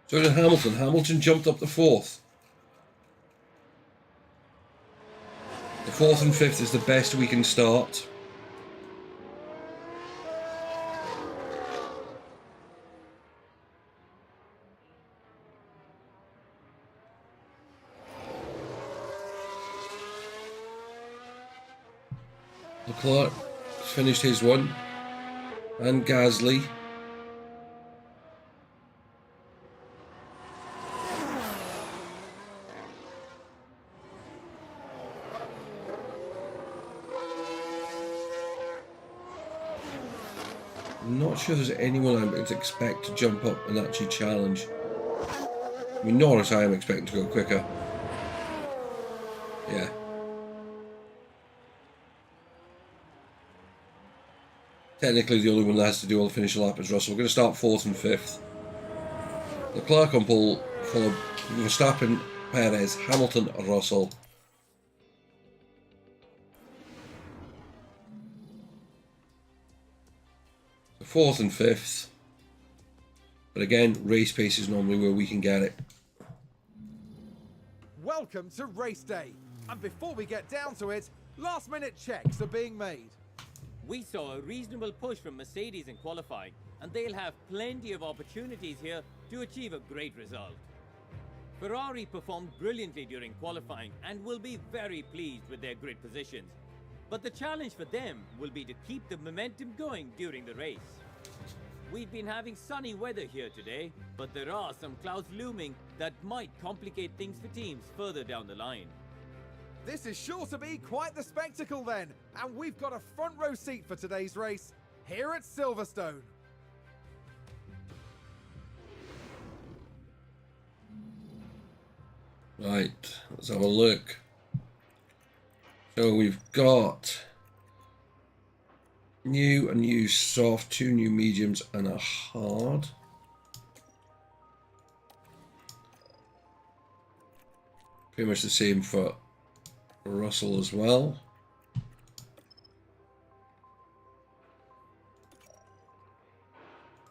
So did Hamilton. Hamilton jumped up to fourth. The fourth and fifth is the best we can start. Leclerc finished his one. And Gasly. I'm not sure there's anyone I would expect to jump up and actually challenge. I mean, Norris I am expecting to go quicker. Yeah. Technically the only one that has to do all the finish lap is Russell. We're going to start 4th and 5th. Leclerc on pole, followed Verstappen, Perez, Hamilton, Russell. So 4th and 5th. But again, race pace is normally where we can get it. Welcome to race day. And before we get down to it, last minute checks are being made. We saw a reasonable push from Mercedes in qualifying, and they'll have plenty of opportunities here to achieve a great result. Ferrari performed brilliantly during qualifying and will be very pleased with their grid positions. But the challenge for them will be to keep the momentum going during the race. We've been having sunny weather here today, but there are some clouds looming that might complicate things for teams further down the line. This is sure to be quite the spectacle then, and we've got a front row seat for today's race here at Silverstone. Right, let's have a look. So we've got new and used soft, 2 new mediums and a hard. Pretty much the same for Russell as well.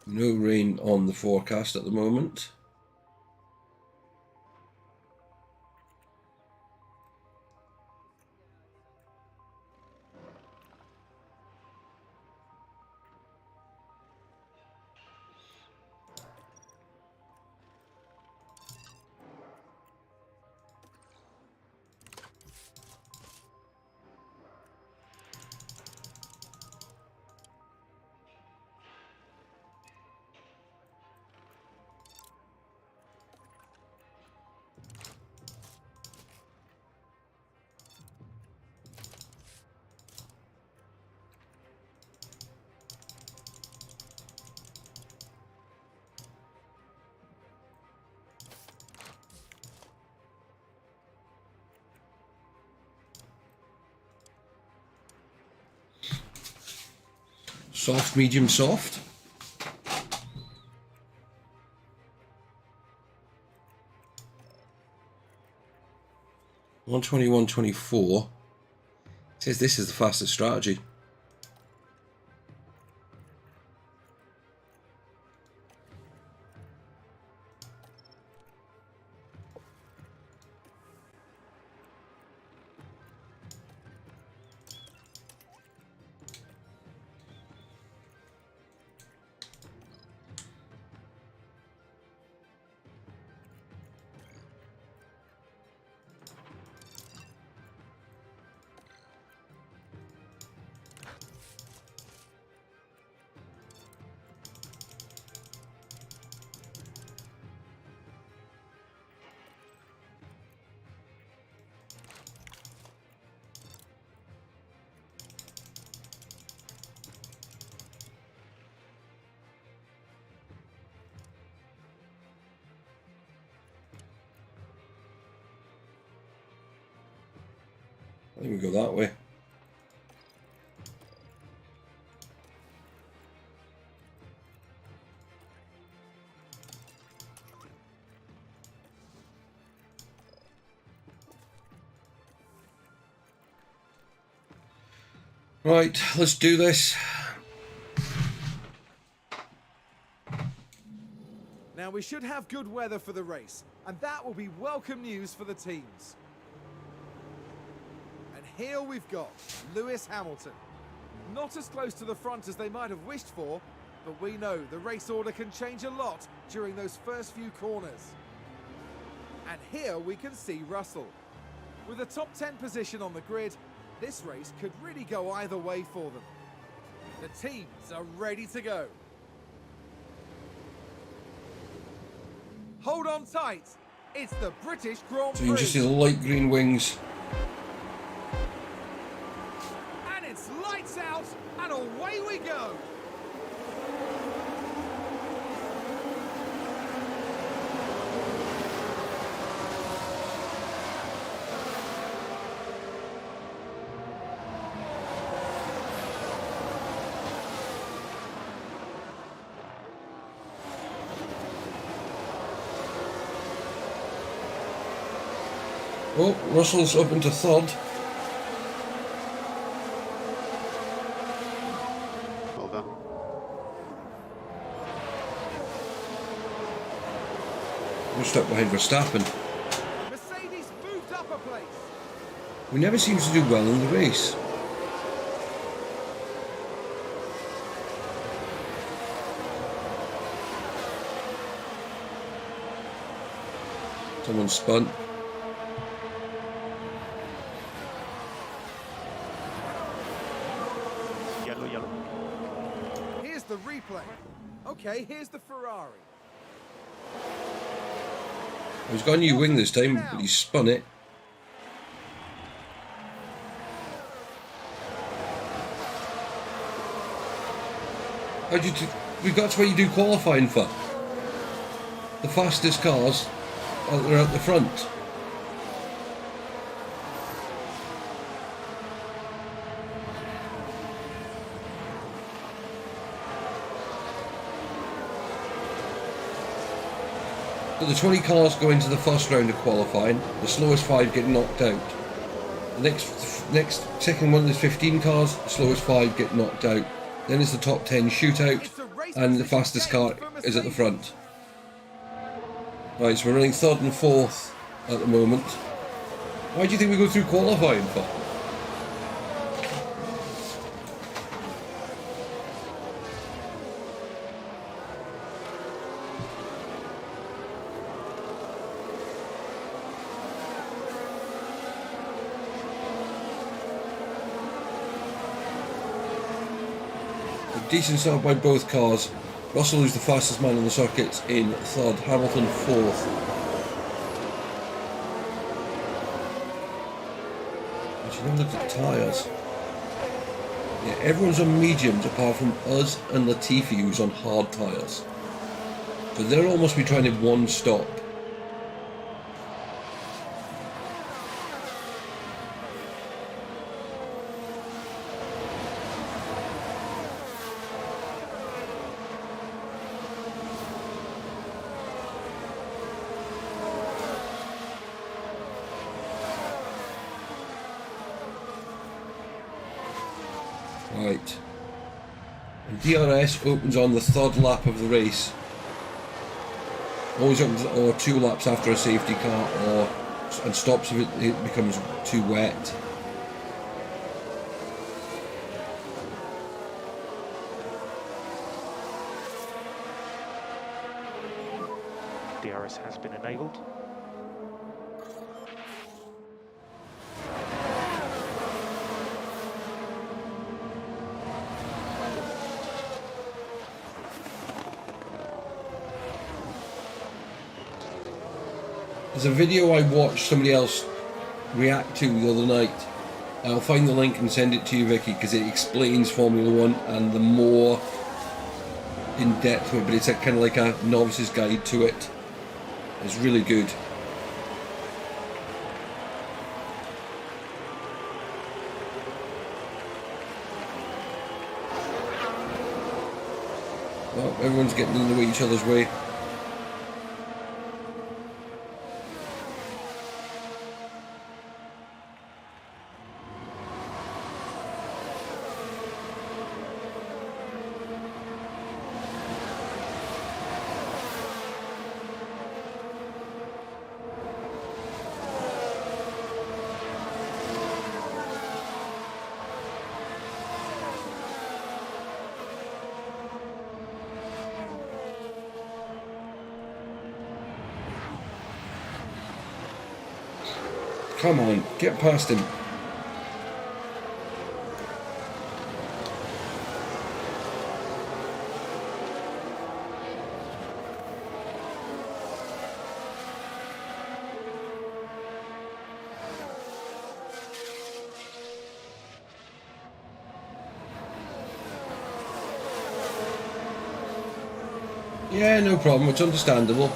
No rain on the forecast at the moment. Soft, medium, soft. $121.24 says this is the fastest strategy. I think we go that way. Right, let's do this. Now we should have good weather for the race, and that will be welcome news for the teams. And here we've got Lewis Hamilton. Not as close to the front as they might have wished for, but we know the race order can change a lot during those first few corners. And here we can see Russell. With a top 10 position on the grid, this race could really go either way for them. The teams are ready to go. Hold on tight. It's the British Grand So you can just see Prix. the light green wings. And it's lights out and away we go. Oh, Russell's up into third. Well done. We're stuck behind Verstappen. Mercedes moved up a place. He never seems to do well in the race. Someone spun. Yellow, yellow. Here's the replay. Okay, here's the Ferrari. He's got a new wing this time, but he spun it. How do you that's what you do qualifying for. The fastest cars are at the front. So the 20 cars go into the first round of qualifying. The slowest 5 get knocked out. The next second one, there's 15 cars. The slowest 5 get knocked out. Then it's the top 10 shootout, and the fastest car is at the front. Right, so we're running third and fourth at the moment. Why do you think we go through qualifying for? Decent start by both cars. Russell, who's the fastest man on the circuit, in third. Hamilton fourth. Actually, now look at the tyres. Yeah, everyone's on mediums apart from us and Latifi, who's on hard tyres. So they'll almost be trying to one stop. Right, and DRS opens on the third lap of the race. Always opens or 2 laps after a safety car, and stops if it becomes too wet. DRS has been enabled. There's a video I watched somebody else react to the other night. I'll find the link and send it to you, Vicky, because it explains Formula 1 and the more in depth, but it's kind of like a novice's guide to it. It's really good. Well, everyone's getting in each other's way. Come on, get past him. Yeah, no problem. It's understandable.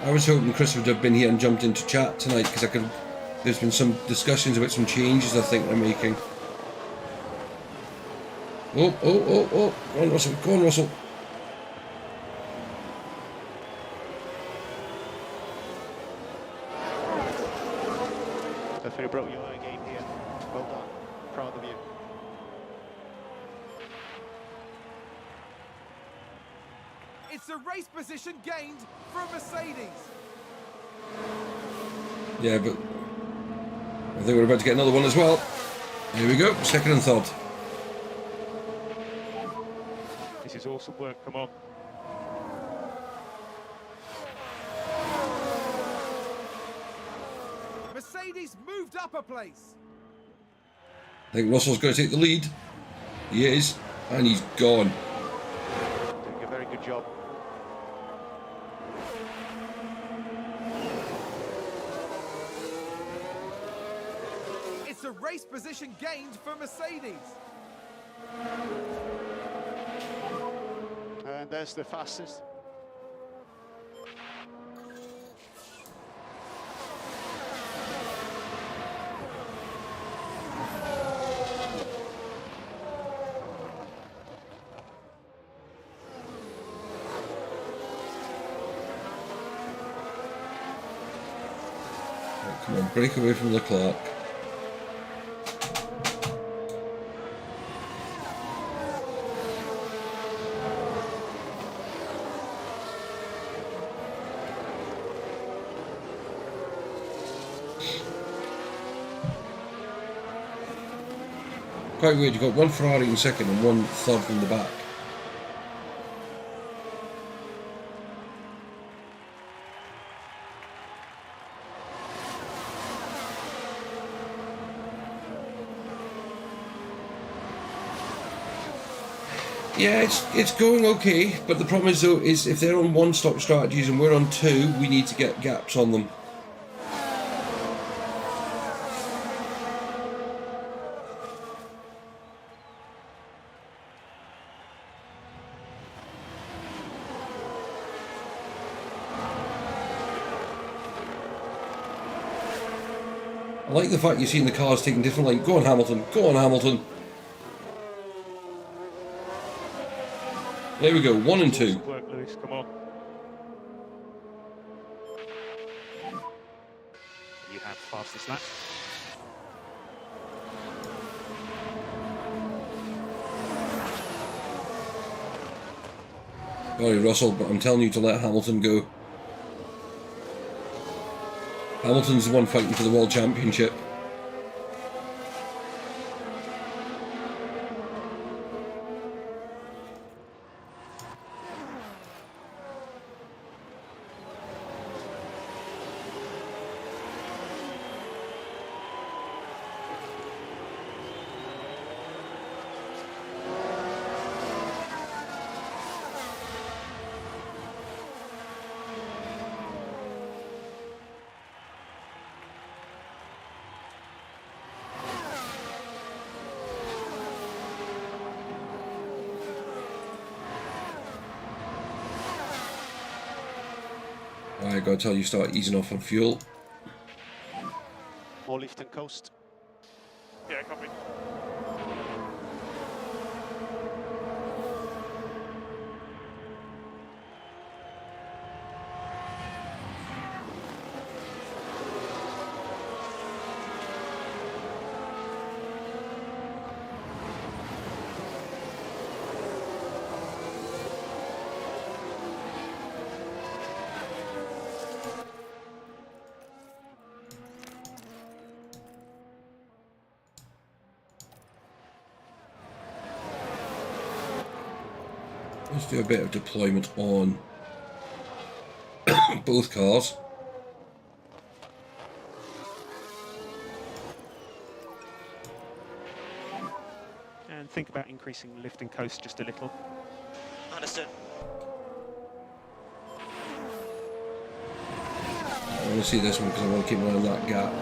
I was hoping Chris would have been here and jumped into chat tonight because there's been some discussions about some changes I think they're making. Oh, oh, oh, oh. Go on, Russell. Go on, Russell. Definitely broke your game here. Well done. Proud of you. It's a race position gained from Mercedes. Yeah, but I think we're about to get another one as well. Here we go. Second and third. This is awesome work. Come on. Mercedes moved up a place. I think Russell's going to take the lead. He is. And he's gone. Doing a very good job. It's a race position gained for Mercedes. And there's the fastest. Right, come on, break away from Leclerc. Quite weird, you've got one Ferrari in second and one third from the back. Yeah, it's going okay, but the problem is though, is if they're on one stop strategies and we're on two, we need to get gaps on them. I like the fact you're seeing the cars taking different lines. Go on, Hamilton. Go on, Hamilton. There we go. 1 and 2. Awesome work, Lewis. Come on. You have fastest lap. Sorry, Russell, but I'm telling you to let Hamilton go. Hamilton's the one fighting for the World Championship. I gotta tell you, start easing off on fuel. More lift and coast. Yeah, copy. Let's do a bit of deployment on both cars. And think about increasing lift and coast just a little. Understood. want to see this one because I want to keep running that gap.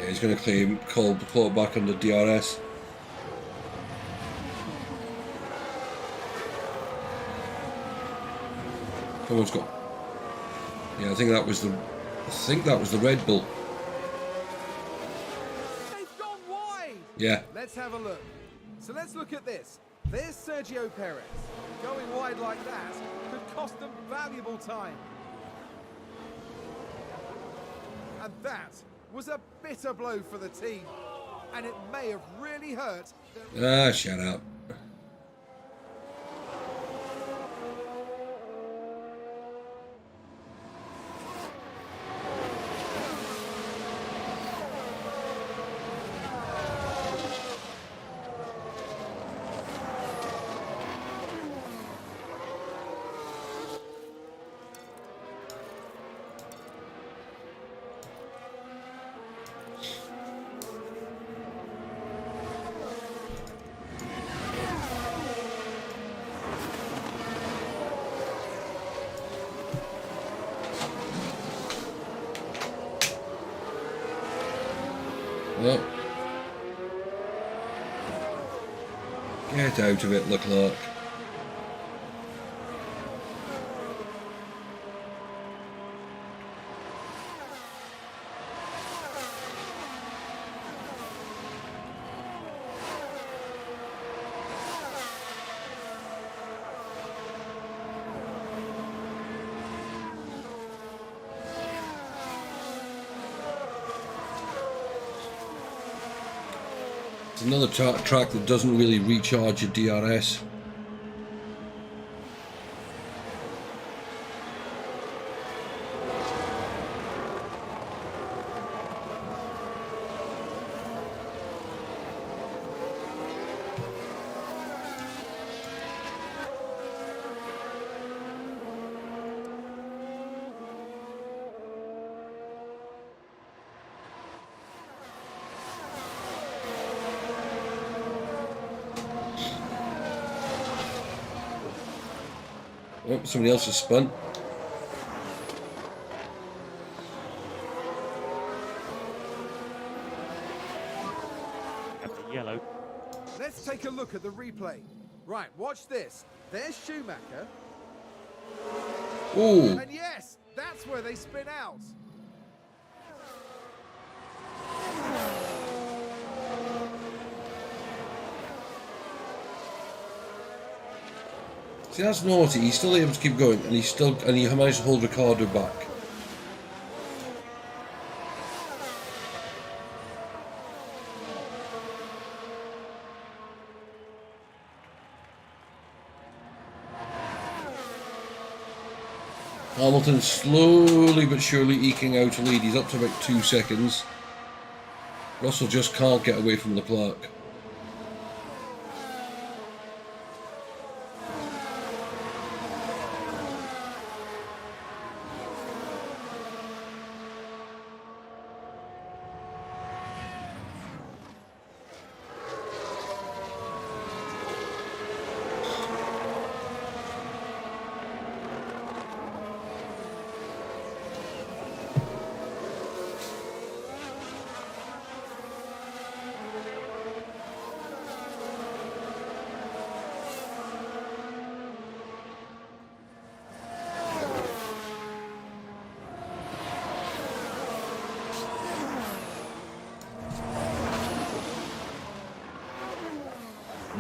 He's going to call it back under DRS. Someone's got. Yeah, I think that was the Red Bull. They've gone wide. Yeah. Let's have a look. So let's look at this. There's Sergio Perez. Going wide like that could cost them valuable time. And that was a bitter blow for the team. And it may have really hurt. Ah, shut up. Well, get out of it, Leclerc. It's another track that doesn't really recharge your DRS. Oh, somebody else has spun. At the yellow. Let's take a look at the replay. Right, watch this. There's Schumacher. Oh, And yes, that's where they spin out. see, that's naughty. He's still able to keep going, and he managed to hold Ricardo back. Hamilton slowly but surely eking out a lead. He's up to about 2 seconds. Russell just can't get away from Leclerc.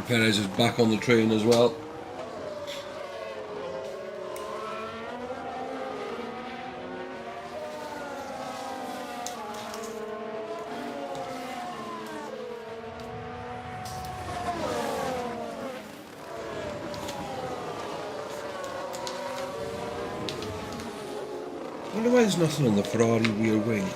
Perez is back on the train as well. wonder why there's nothing on the Ferrari rear wing.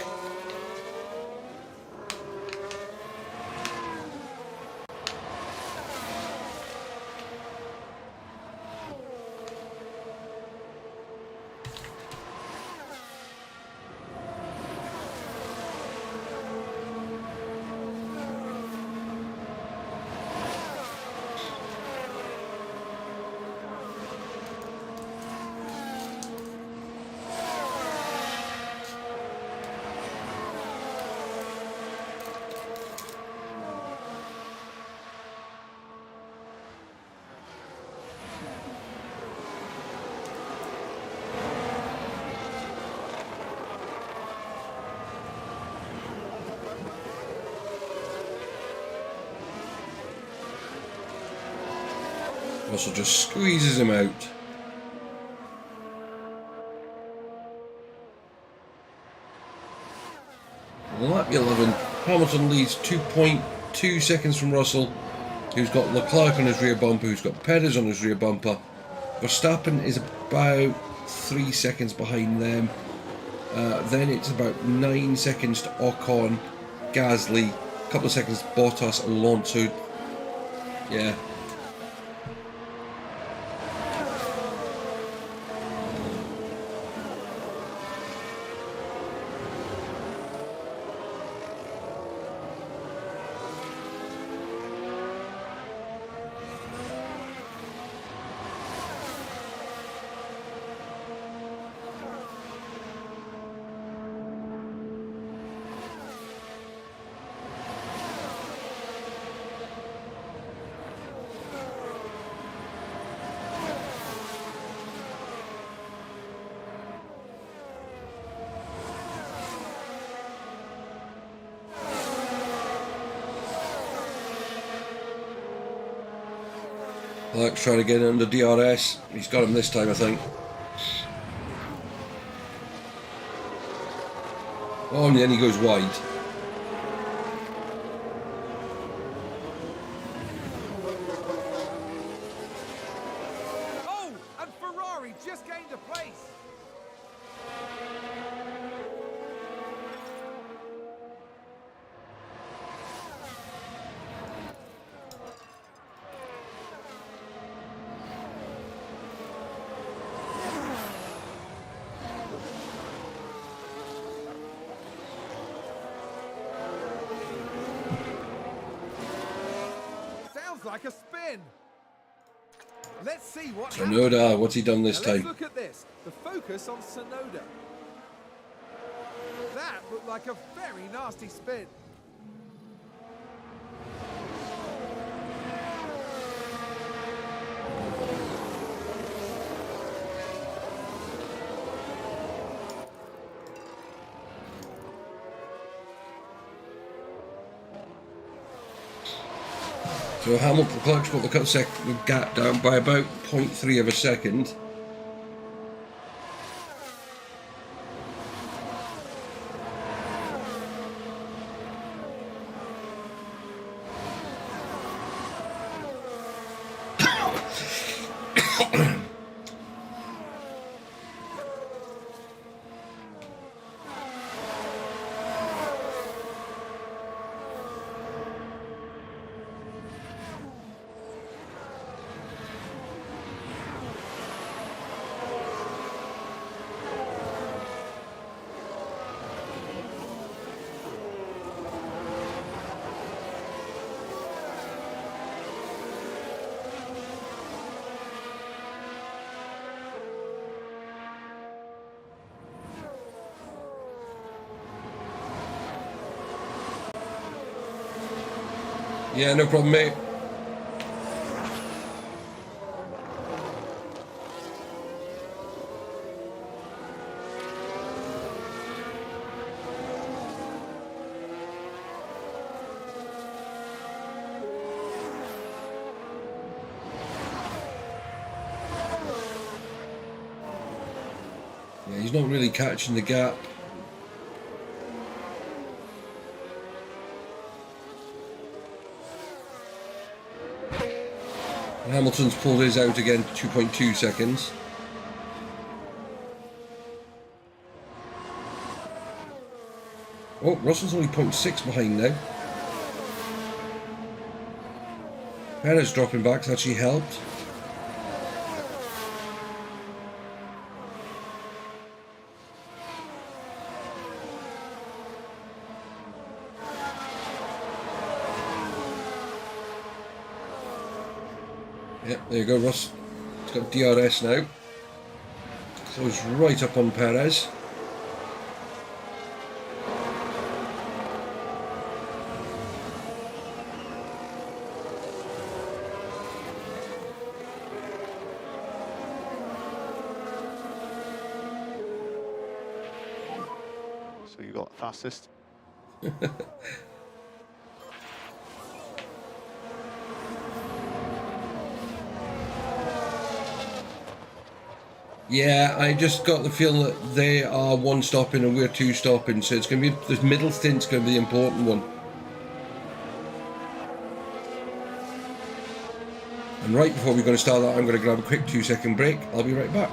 Russell just squeezes him out. Lap 11, Hamilton leads 2.2 seconds from Russell, who's got Leclerc on his rear bumper, who's got Perez on his rear bumper. Verstappen is about 3 seconds behind them. Then it's about 9 seconds to Ocon, Gasly, a couple of seconds to Bottas, Alonso. Yeah. Leclerc's trying to get under DRS. He's got him this time, I think. Oh, and then he goes wide. Oh, and Ferrari just gained a place. Like a spin. Let's see what Tsunoda, happens. what's he done this Now let's time? look at this. The focus on Tsunoda. That looked like a very nasty spin. So Hamilton, Leclerc's got the gap down by about 0.3 of a second. Yeah, no problem, mate. Yeah, he's not really catching the gap. Hamilton's pulled his out again, 2.2 seconds. Oh, Russell's only 0.6 behind now. Perez dropping back, that's actually helped. Yep, there you go, Russ. It's got DRS now. Close right up on Perez. So you got fastest. Yeah, I just got the feeling that they are one stopping and we're two stopping, so it's going to be, this middle stint's going to be the important one. And right before we're going to start that, I'm going to grab a quick 2-second break. I'll be right back.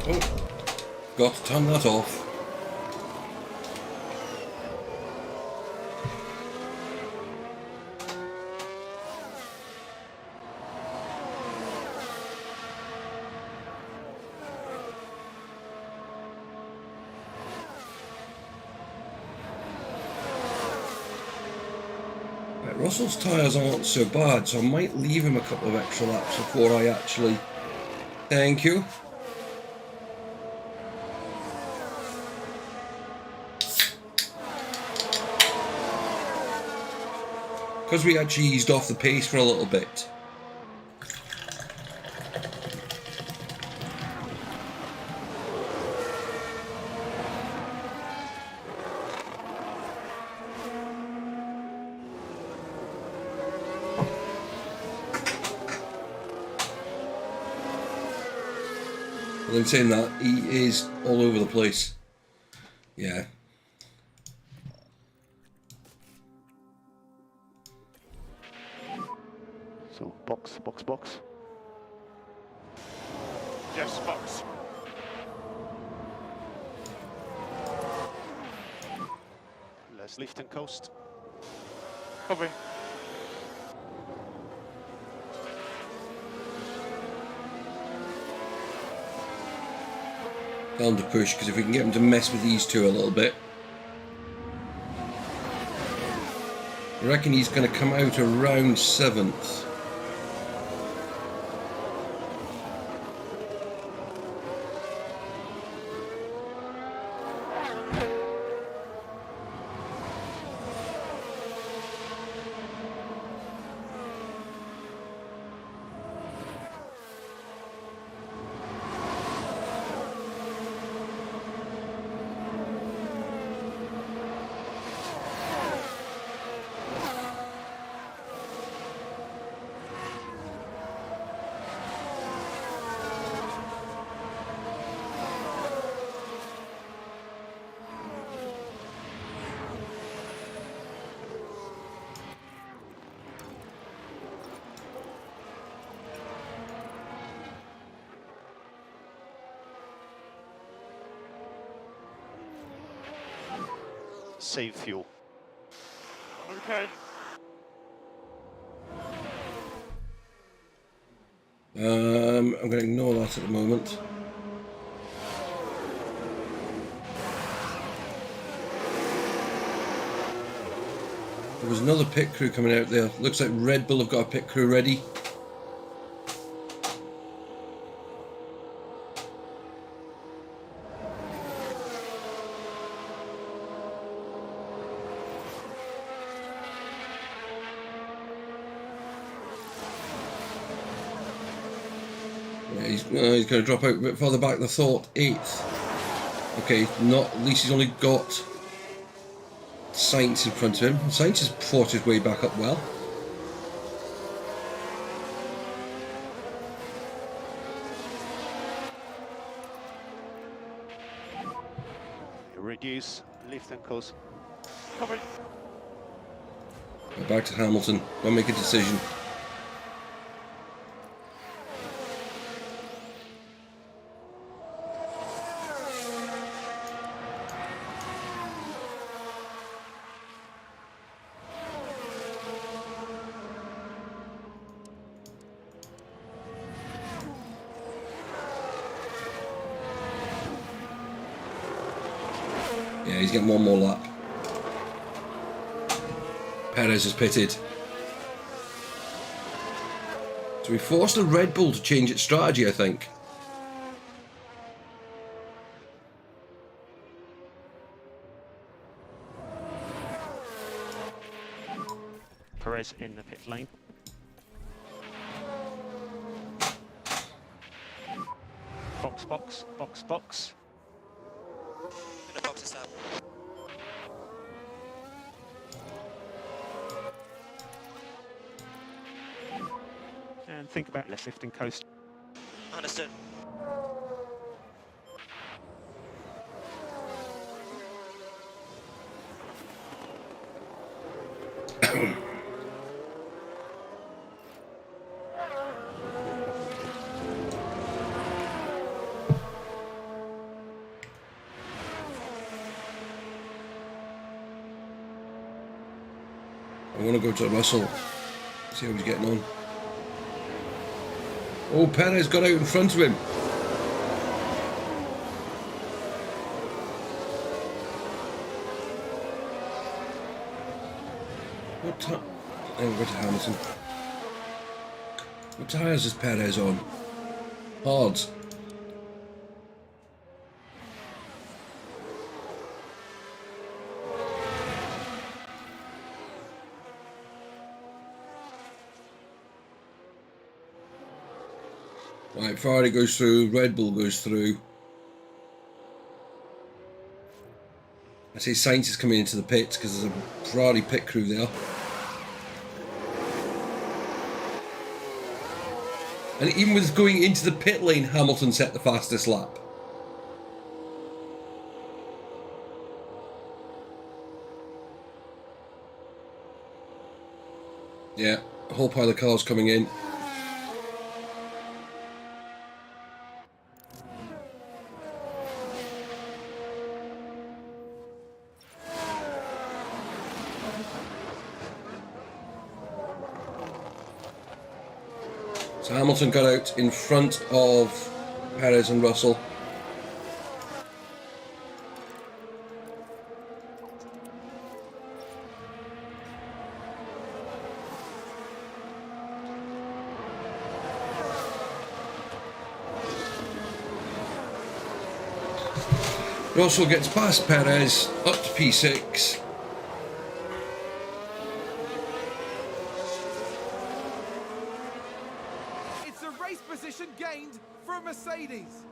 Oh, got to turn that off. Right, Russell's tyres aren't so bad, so I might leave him a couple of extra laps before I actually... Thank you. Because we actually eased off the pace for a little bit. And in saying that, he is all over the place. Yeah. So box, box, box. Yes, box. Let's lift and coast. Copy. Tell him to push, because if we can get him to mess with these two a little bit. I reckon he's going to come out around 7th. Save fuel. Okay. I'm going to ignore that at the moment. There was another pit crew coming out there. Looks like Red Bull have got a pit crew ready. Yeah, he's going to drop out a bit further back than I thought. 8th. Okay, not at least he's only got Sainz in front of him. Sainz has fought his way back up well. Reduce, lift and coast. Copy. Back to Hamilton. Go and make a decision. Yeah, he's getting one more lap. Perez has pitted. So we forced the Red Bull to change its strategy, I think. Perez in the pit lane. Box, box, box, box. Gonna box this up. And think about let's lift and coast. Understood. I want to go to Russell. See how he's getting on. Oh, Perez got out in front of him. What time? Then we'll go to Hamilton. What tyres is Perez on? Hards. Right, Ferrari goes through, Red Bull goes through. I say Sainz is coming into the pits because there's a Ferrari pit crew there. And even with going into the pit lane, Hamilton set the fastest lap. Yeah, a whole pile of cars coming in. So Hamilton got out in front of Perez and Russell. Russell gets past Perez, up to P6. It's a race position gained for Mercedes.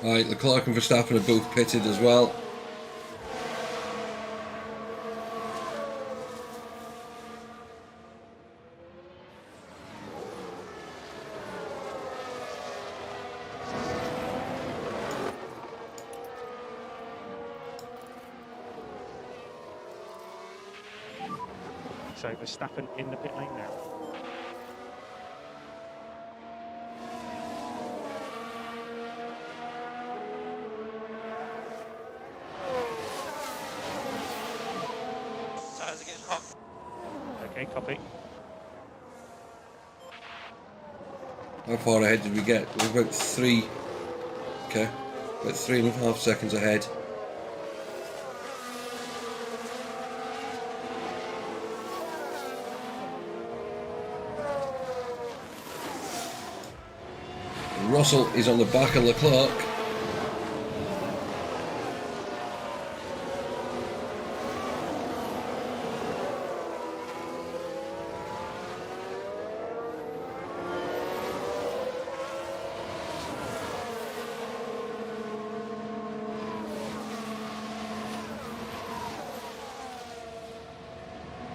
Right, Leclerc and Verstappen are both pitted as well. So Verstappen in the pit lane now. Tires are getting hot. Okay, copy. How far ahead did we get? We're about 3. Okay, about 3.5 seconds ahead. Russell is on the back of Leclerc.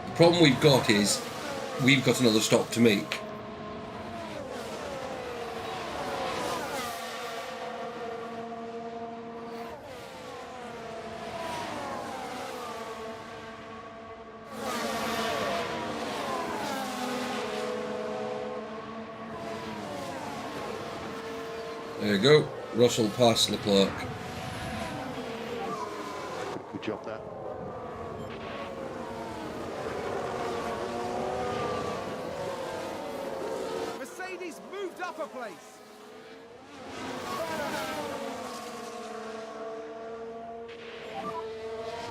The problem we've got is we've got another stop to make. There you go. Russell past Leclerc. Good job there. Mercedes moved up a place.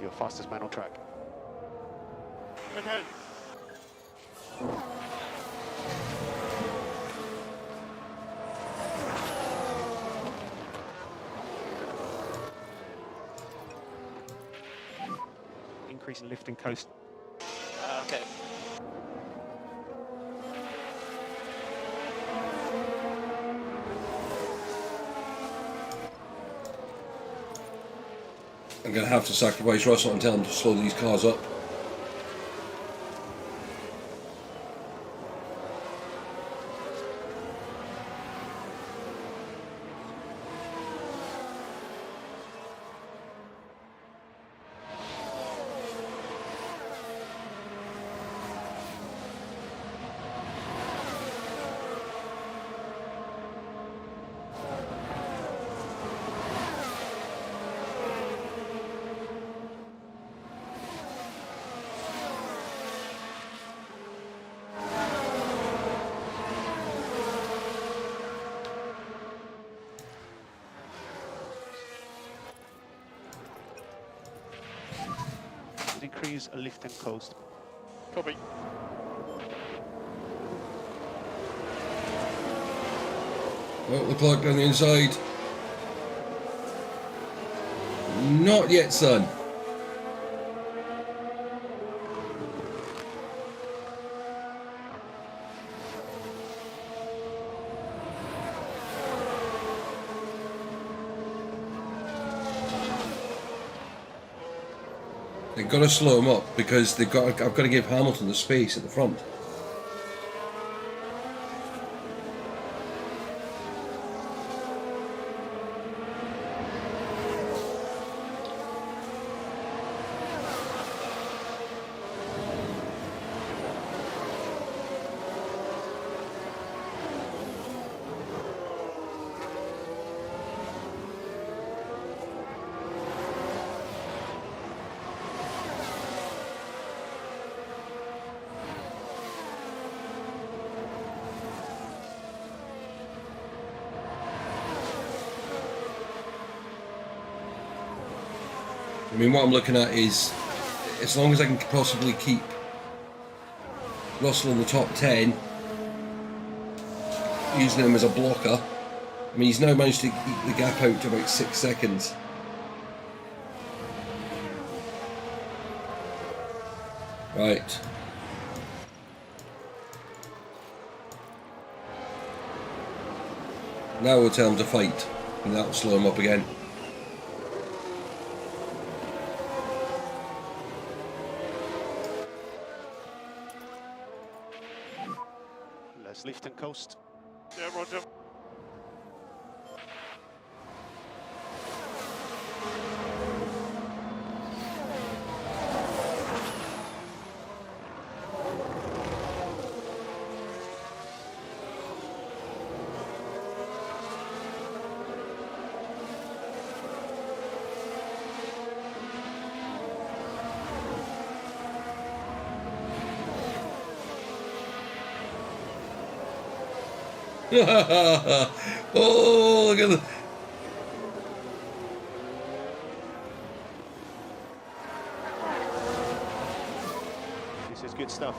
Your fastest man on track. Okay. Increase in lift and coast. Okay. I'm going to have to sacrifice Russell and tell him to slow these cars up. Increase a lift and coast. Copy. Oh, the clock down the inside. Not yet, son. They've got to slow him up because I've got to give Hamilton the space at the front. I mean, what I'm looking at is, as long as I can possibly keep Russell in the top 10, using him as a blocker. I mean, he's now managed to keep the gap out to about 6 seconds. Right. Now we'll tell him to fight, and that'll slow him up again. Let's lift and coast. Yeah, roger. Oh, look at the... This is good stuff.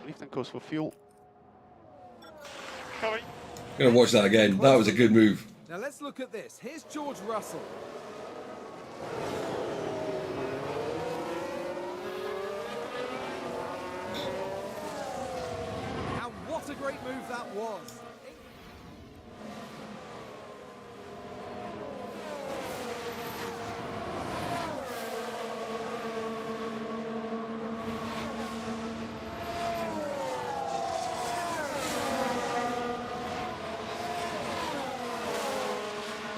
Lift and coast for fuel. Coming. Gonna watch that again. That was a good move. Now let's look at this. Here's George Russell. And what a great move that was.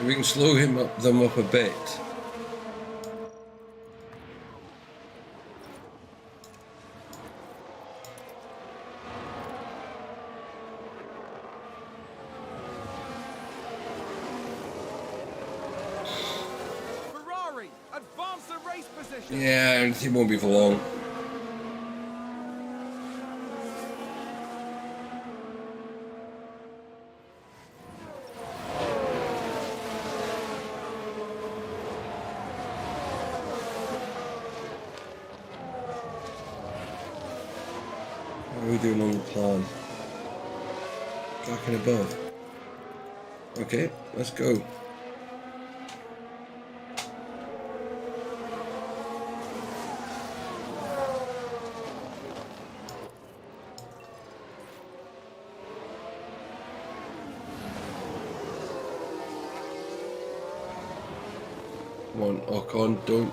If we can slow them up a bit. Ferrari advance the race position. Yeah, it won't be for long. What are we doing on the plan? Back and above. Okay, let's go. Come on, Ocon, don't.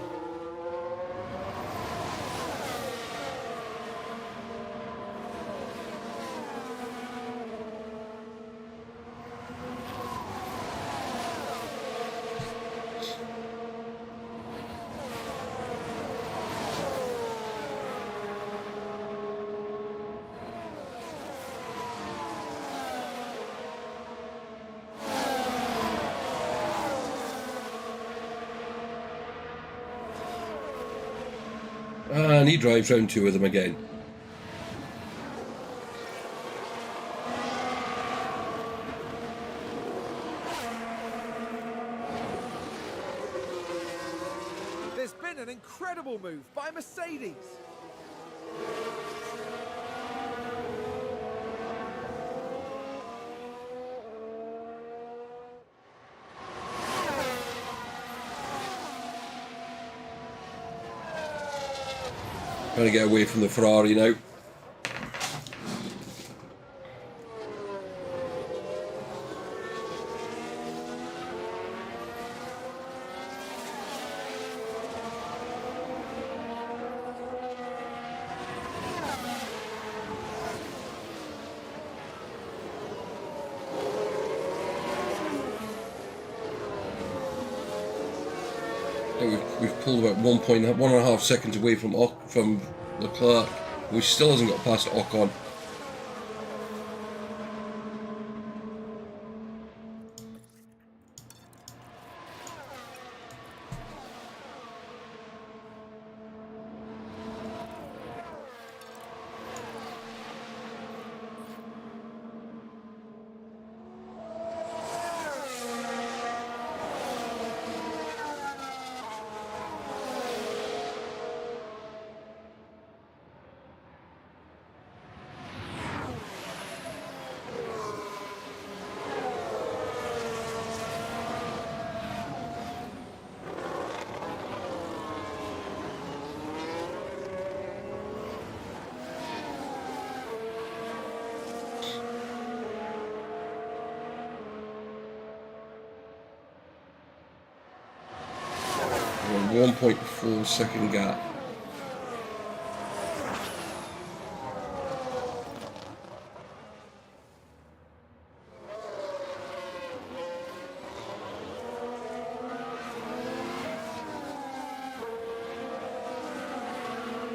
And he drives round two of them again. There's been an incredible move by Mercedes. Trying to get away from the Ferrari now. We've pulled about 1.5 seconds away from Leclerc, which still hasn't got past Ocon. A 1.4 second gap.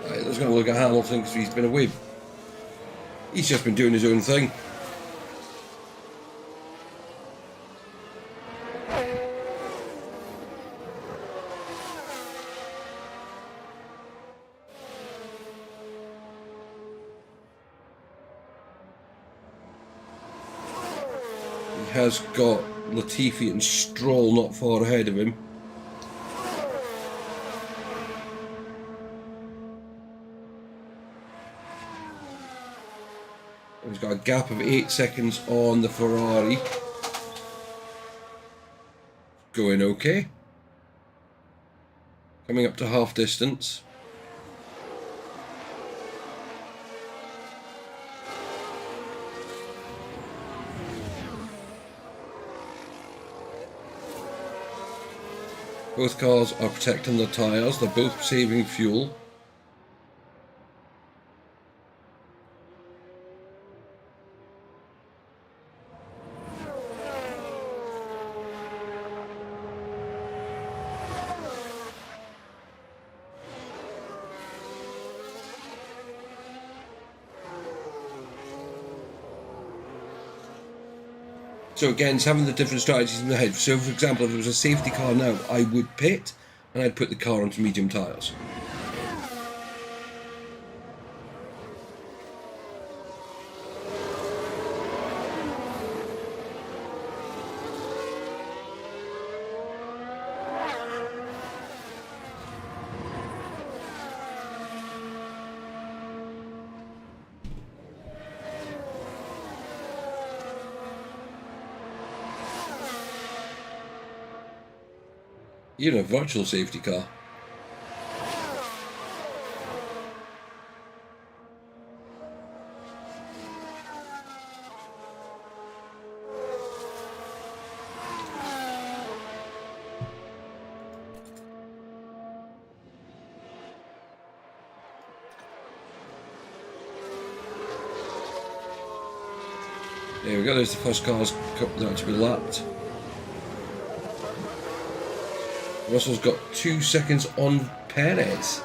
Right, let's go look at Hamilton because he's been away. He's just been doing his own thing. Has got Latifi and Stroll not far ahead of him. He's got a gap of 8 seconds on the Ferrari. Going okay. Coming up to half distance. Both cars are protecting the tyres, they're both saving fuel. So again, it's having the different strategies in the head. So for example, if it was a safety car now, I would pit and I'd put the car onto medium tyres. You're in a virtual safety car. There we go, there's the first car's that to be lapped. Russell's got 2 seconds on Perez.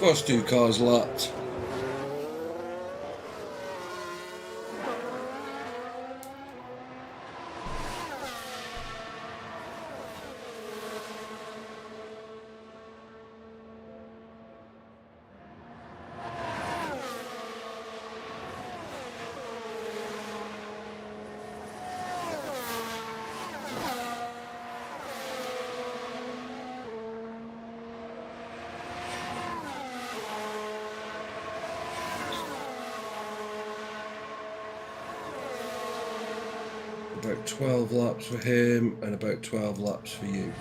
First 2 cars lapped. About 12 laps for him and about 12 laps for you.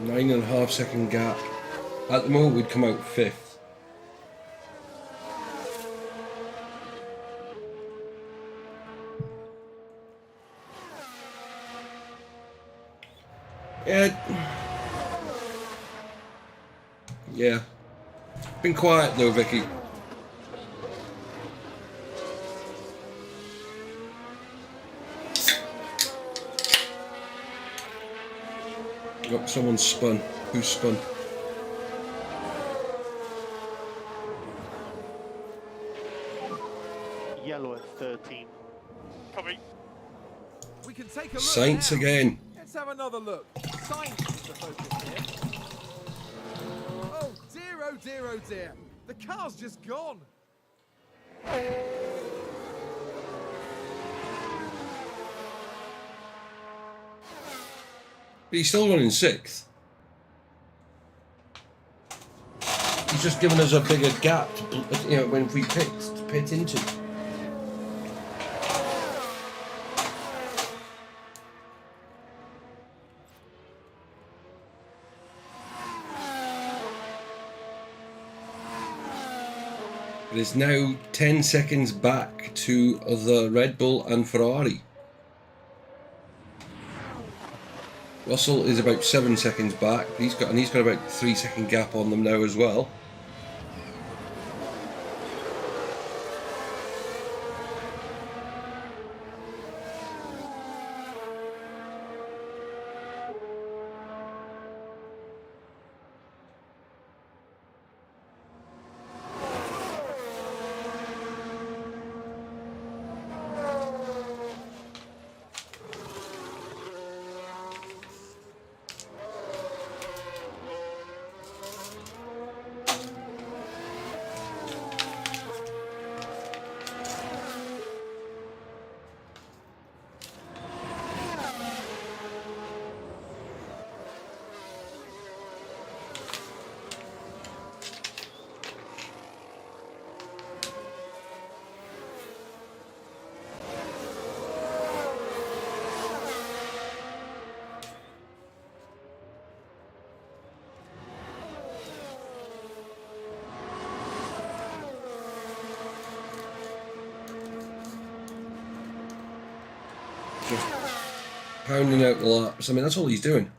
Nine and a half second gap. At the moment we'd come out 5th. Yeah. Been quiet though, Vicky. Oh, someone spun. Who spun? Yellow at 13. Copy. We can take a look Saints now. again. Let's have another look. Saints is the focus here. Oh dear, oh dear, oh dear. The car's just gone. But he's still running 6th. He's just given us a bigger gap to, when we pit into. It is now 10 seconds back to the Red Bull and Ferrari. Russell is about 7 seconds back. He's got about 3-second gap on them now as well. Just pounding out the laps. I mean, that's all he's doing.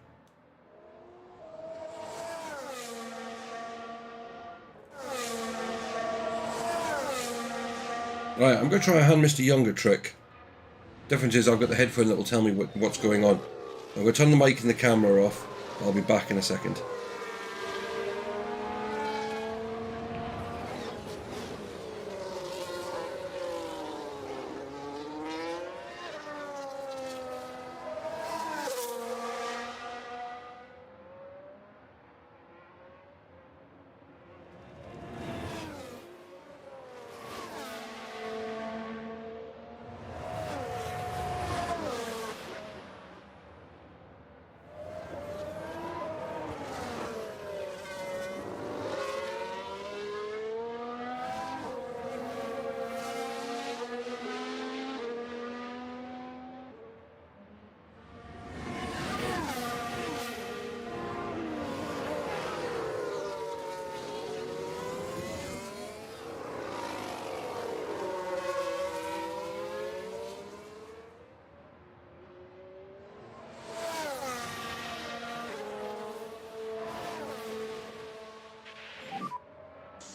Right, I'm going to try a hand Mr. Younger trick. Difference is I've got the headphone that will tell me what's going on. I'm going to turn the mic and the camera off. I'll be back in a second.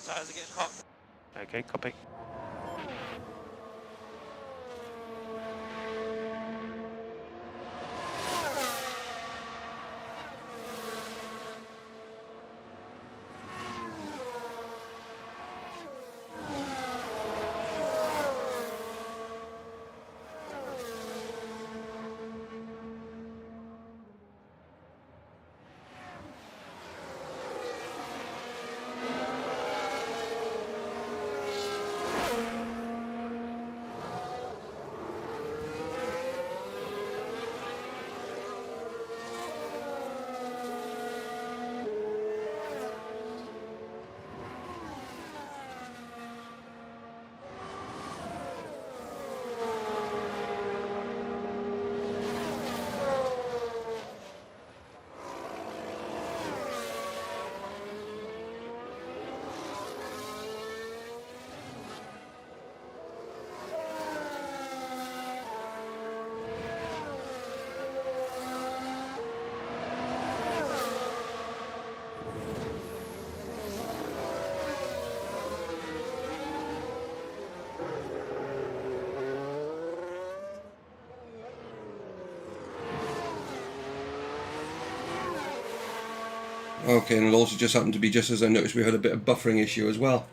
Tires are getting hot. Okay, copy. Okay, and it also just happened to be just as I noticed we had a bit of buffering issue as well.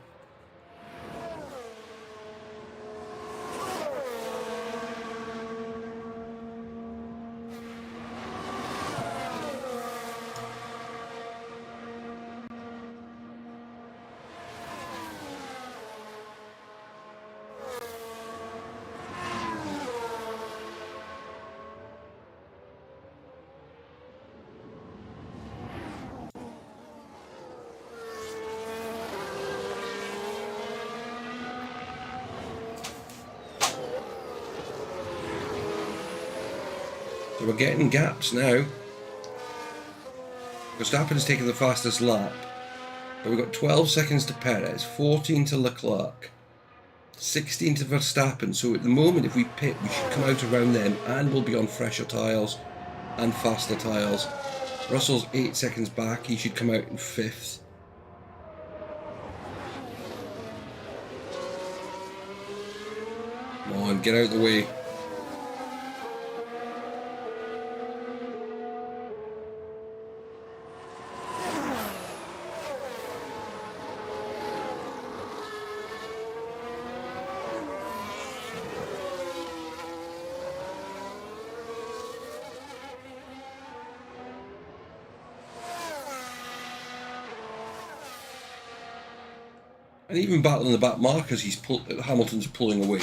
So we're getting gaps now. Verstappen's taking the fastest lap, but we've got 12 seconds to Perez, 14 to Leclerc, 16 to Verstappen. So at the moment, if we pit, we should come out around them, and we'll be on fresher tyres and faster tyres. Russell's 8 seconds back, he should come out in 5th. Come on, get out of the way. And even battling the back markers, Hamilton's pulling away.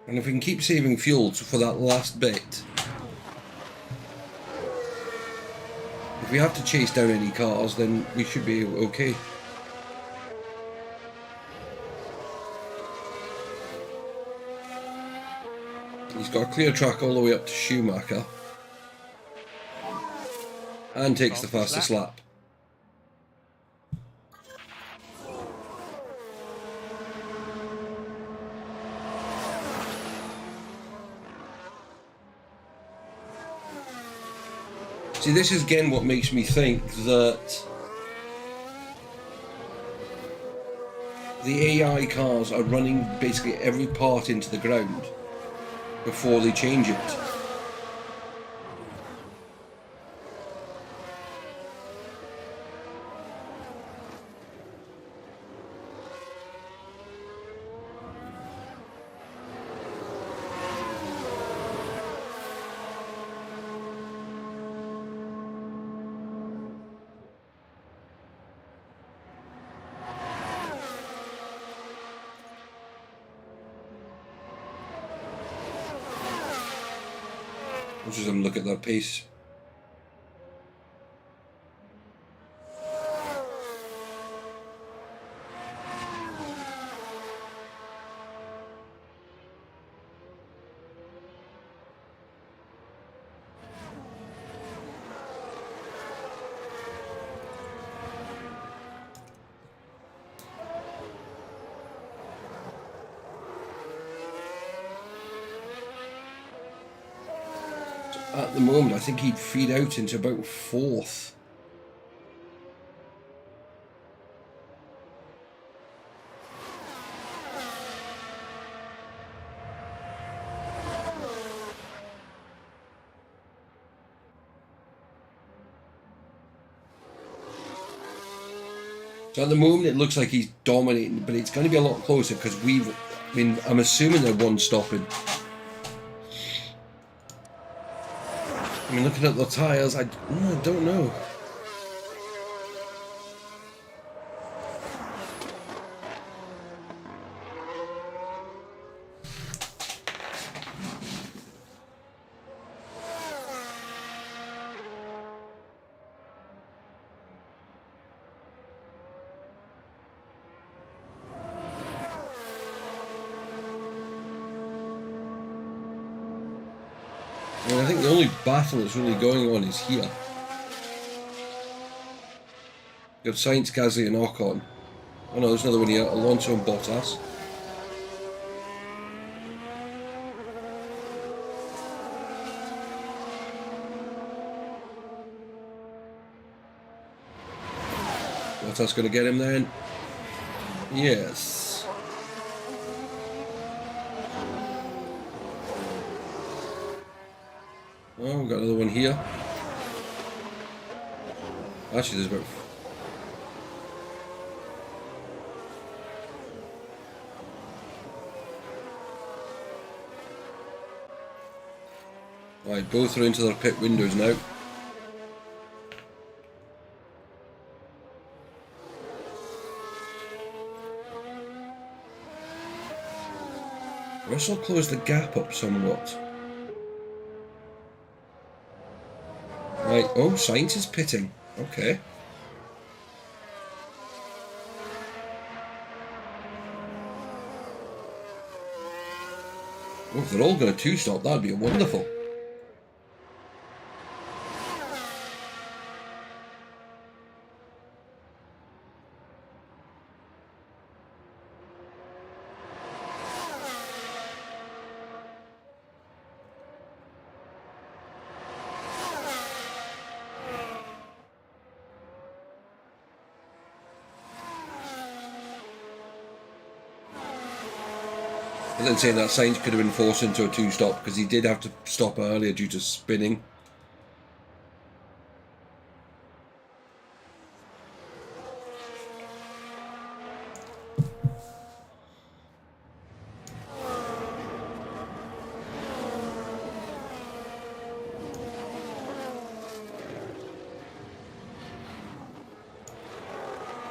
And if we can keep saving fuel for that last bit, if we have to chase down any cars, then we should be okay. He's got a clear track all the way up to Schumacher and takes the fastest lap. See, this is again what makes me think that the AI cars are running basically every part into the ground before they change it. Let's just have a look at that pace. At the moment, I think he'd feed out into about 4th. So at the moment, it looks like he's dominating, but it's going to be a lot closer because I'm assuming they're one stopping. I mean, looking at the tyres, I don't know. I mean, I think the only battle that's really going on is here. You've got Sainz, Gasly and Ocon. Oh no, there's another one here, Alonso and Bottas. Bottas going to get him then? Yes. Oh, we've got another one here. Actually, there's about... Right, both are into their pit windows now. Russell closed the gap up somewhat. Right, oh, Sainz is pitting. Okay. Oh, if they're all going to two-stop, that'd be wonderful. But then saying that Sainz could have been forced into a two-stop because he did have to stop earlier due to spinning.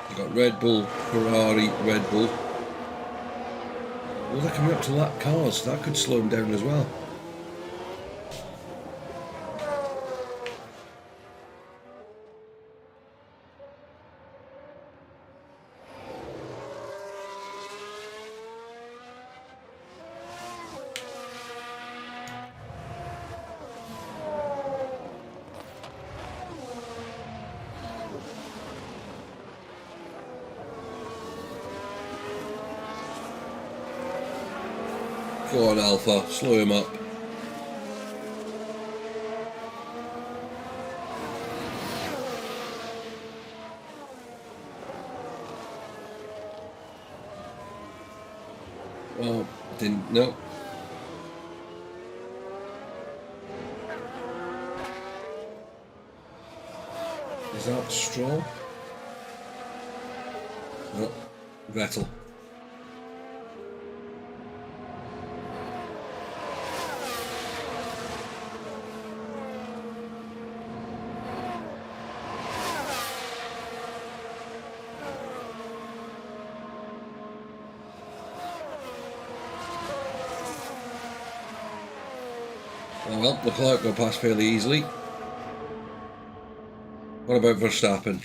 You got Red Bull, Ferrari, Red Bull. Well, they're coming up to lap cars, that could slow them down as well. Go on, Alpha, slow him up. Oh, didn't, no. Is that Stroll? No, Vettel. Oh well, Leclerc go past fairly easily. What about Verstappen?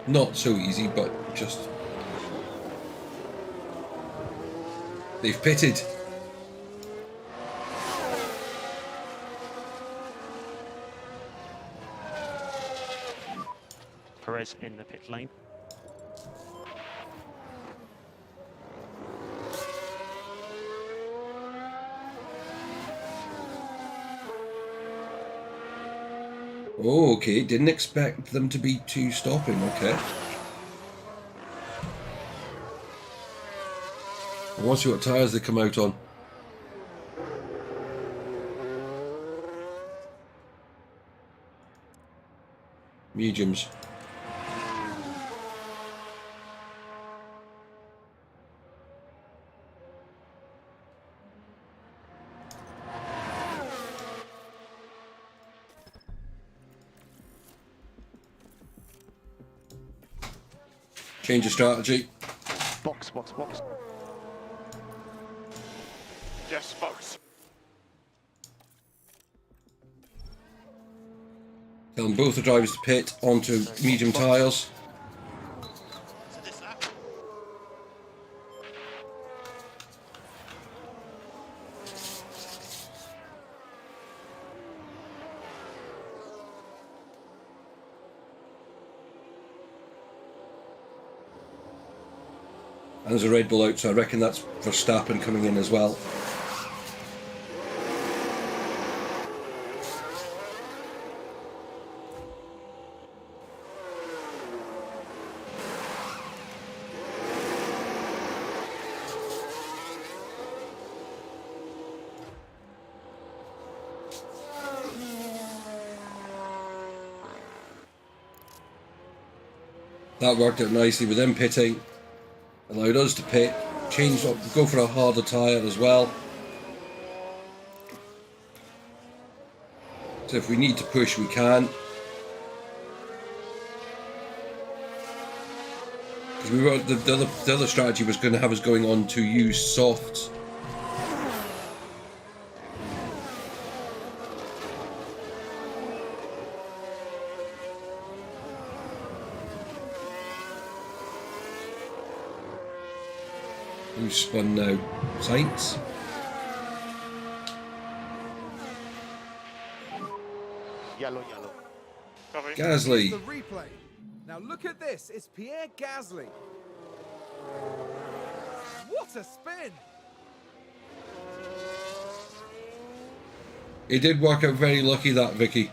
Not so easy, but just... They've pitted. Perez in the pit lane. Oh, okay. Didn't expect them to be two stopping. Okay. I want to see what tyres they come out on. Mediums. Change of strategy. Box, box, box. Yes, box. Tell them both the drivers to pit onto medium tyres. So this lap. And there's a Red Bull out, so I reckon that's Verstappen coming in as well. That worked out nicely with them pitting. Allowed us to pit, change up, go for a harder tyre as well. So if we need to push, we can. Because we were the other strategy was going to have us going on to use softs. Who's spun now? Saints? Yellow, yellow. Copy. Gasly. The replay. Now look at this. It's Pierre Gasly. What a spin! It did work out very lucky, that, Vicky.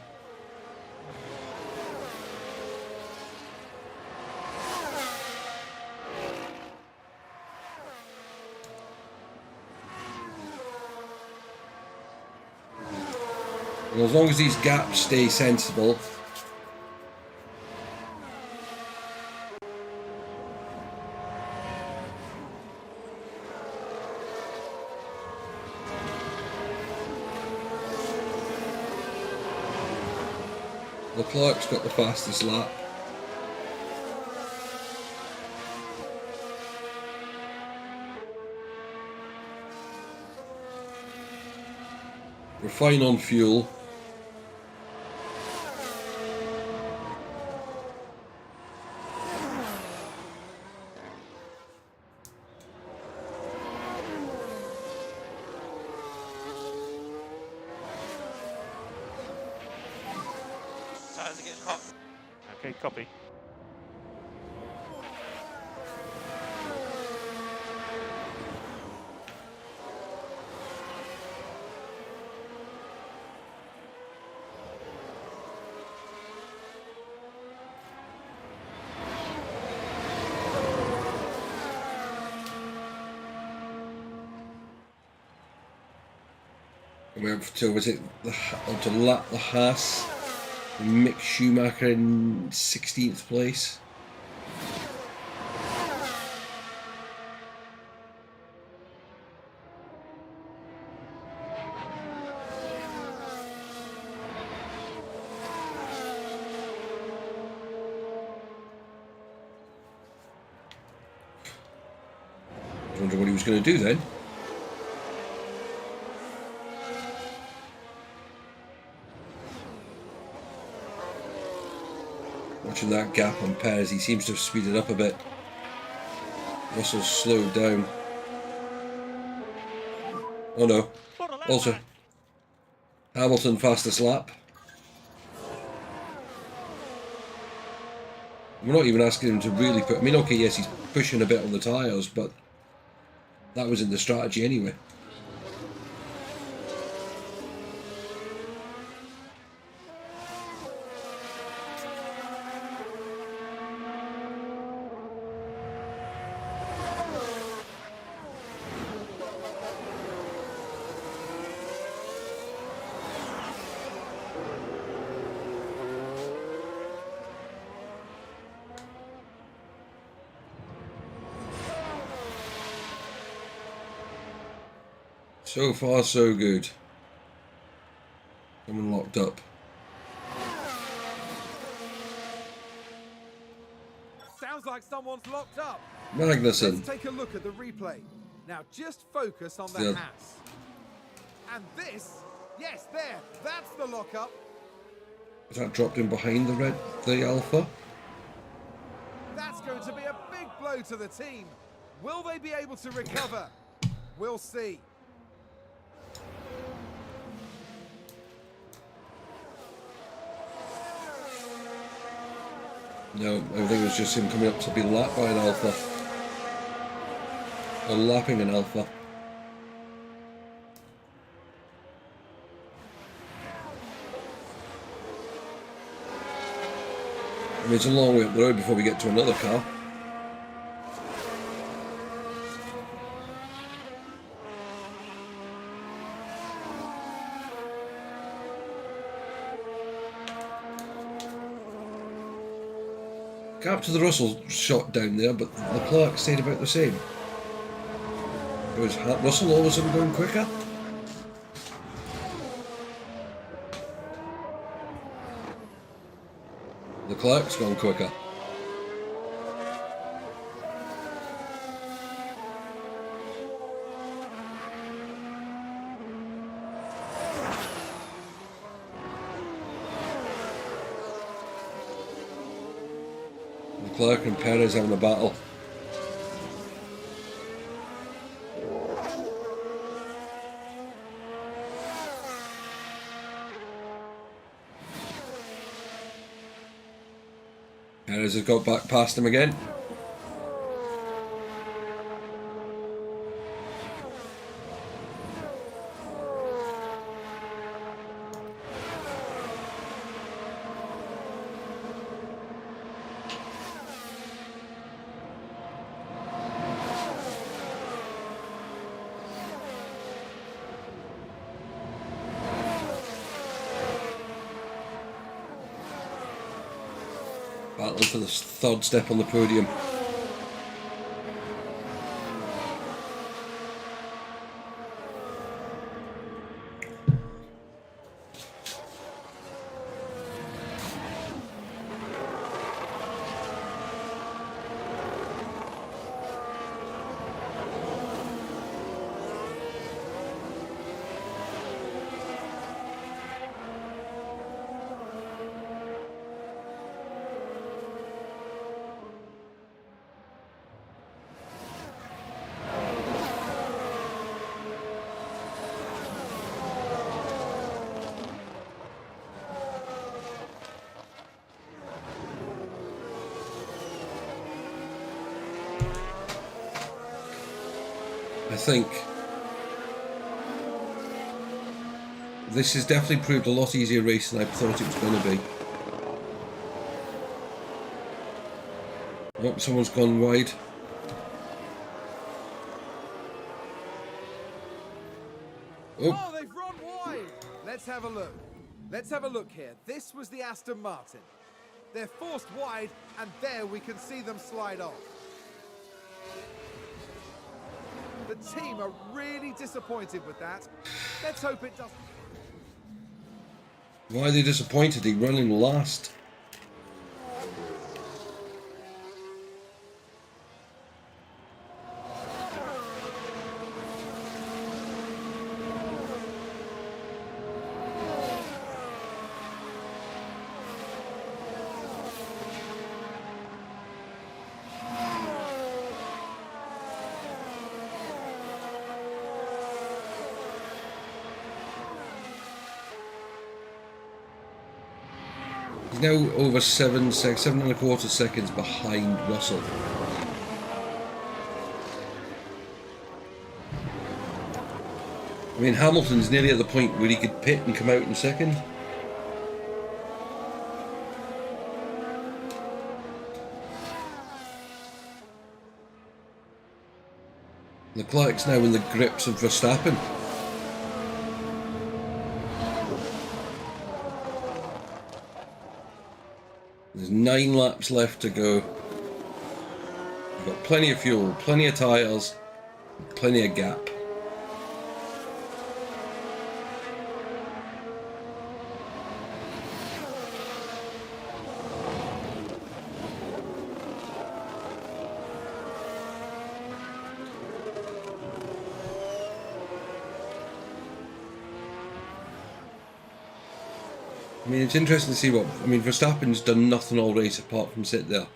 And as long as these gaps stay sensible. Leclerc's got the fastest lap. We're fine on fuel. Tires are getting hot. Okay, copy. And we're up to, was it on to lap the Haas? Mick Schumacher in 16th place. I wonder what he was going to do then. Watching that gap on Perez, he seems to have speeded up a bit. Russell's slowed down. Oh no. Also, Hamilton fastest lap. We're not even asking him to really put... I mean, okay, yes, he's pushing a bit on the tyres, but that was in the strategy anyway. So far, so good. Someone locked up. Sounds like someone's locked up. Magnussen. Let's take a look at the replay. Now just focus on the Yeah. Haas. And this, yes, there, that's the lockup. Is that dropped in behind the Alpha? That's going to be a big blow to the team. Will they be able to recover? We'll see. No, I think it was just him coming up to be lapped by an Alpha. Or lapping an Alpha. I mean, it's a long way up the road before we get to another car. Gap to the Russell shot down there, but Leclerc stayed about the same. Was Russell all of a sudden going quicker? Leclerc's gone quicker. Leclerc and Perez having a battle. Perez has got back past him again. Battling for the third step on the podium. I think this has definitely proved a lot easier race than I thought it was going to be. Oh, someone's gone wide. Oh, they've run wide. Let's have a look. Let's have a look here. This was the Aston Martin. They're forced wide, and there we can see them slide off. The team are really disappointed with that. Let's hope it doesn't. Why are they disappointed? He running last. He's now over 7.25 seconds behind Russell. I mean, Hamilton's nearly at the point where he could pit and come out in second. Leclerc's now in the grips of Verstappen. There's 9 laps left to go. We've got plenty of fuel, plenty of tyres, plenty of gap. I mean, it's interesting to see what... I mean, Verstappen's done nothing all race apart from sit there.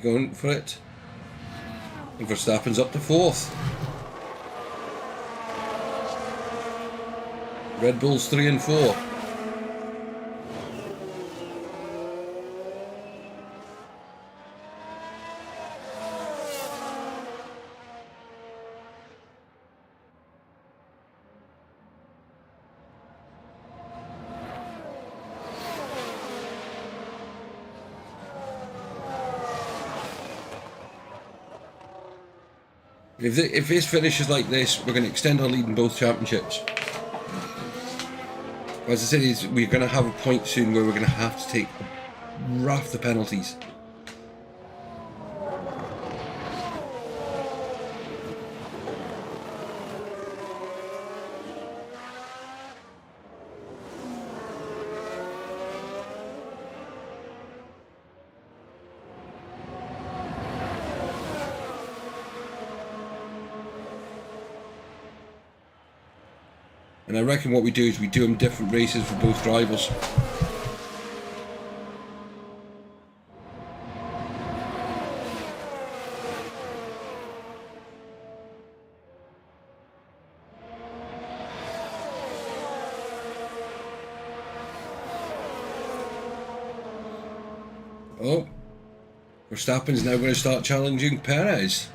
Going for it. And Verstappen's up to 4th. Red Bull's 3 and 4. If this finishes like this, we're going to extend our lead in both championships. As I said, we're going to have a point soon where we're going to have to take a raft of penalties. And I reckon what we do is we do them different races for both drivers. Oh, Verstappen's now going to start challenging Perez.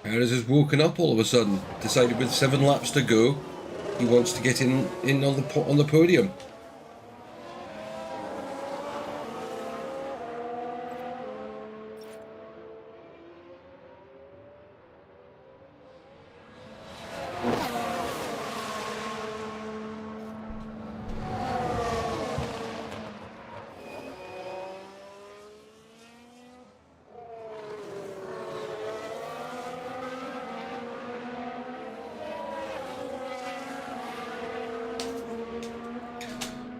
Perez has woken up all of a sudden, decided with 7 laps to go, he wants to get in on the podium.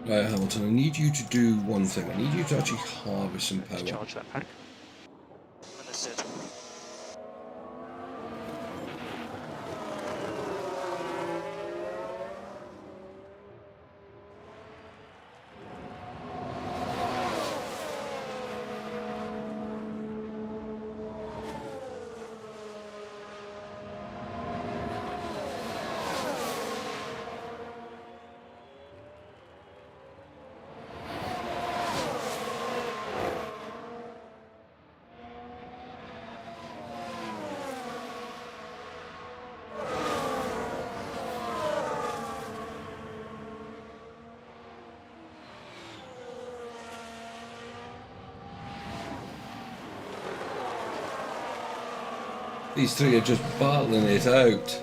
Right, Hamilton, I need you to do one thing. I need you to actually harvest some power. Charge that pack. Understood. These three are just battling it out.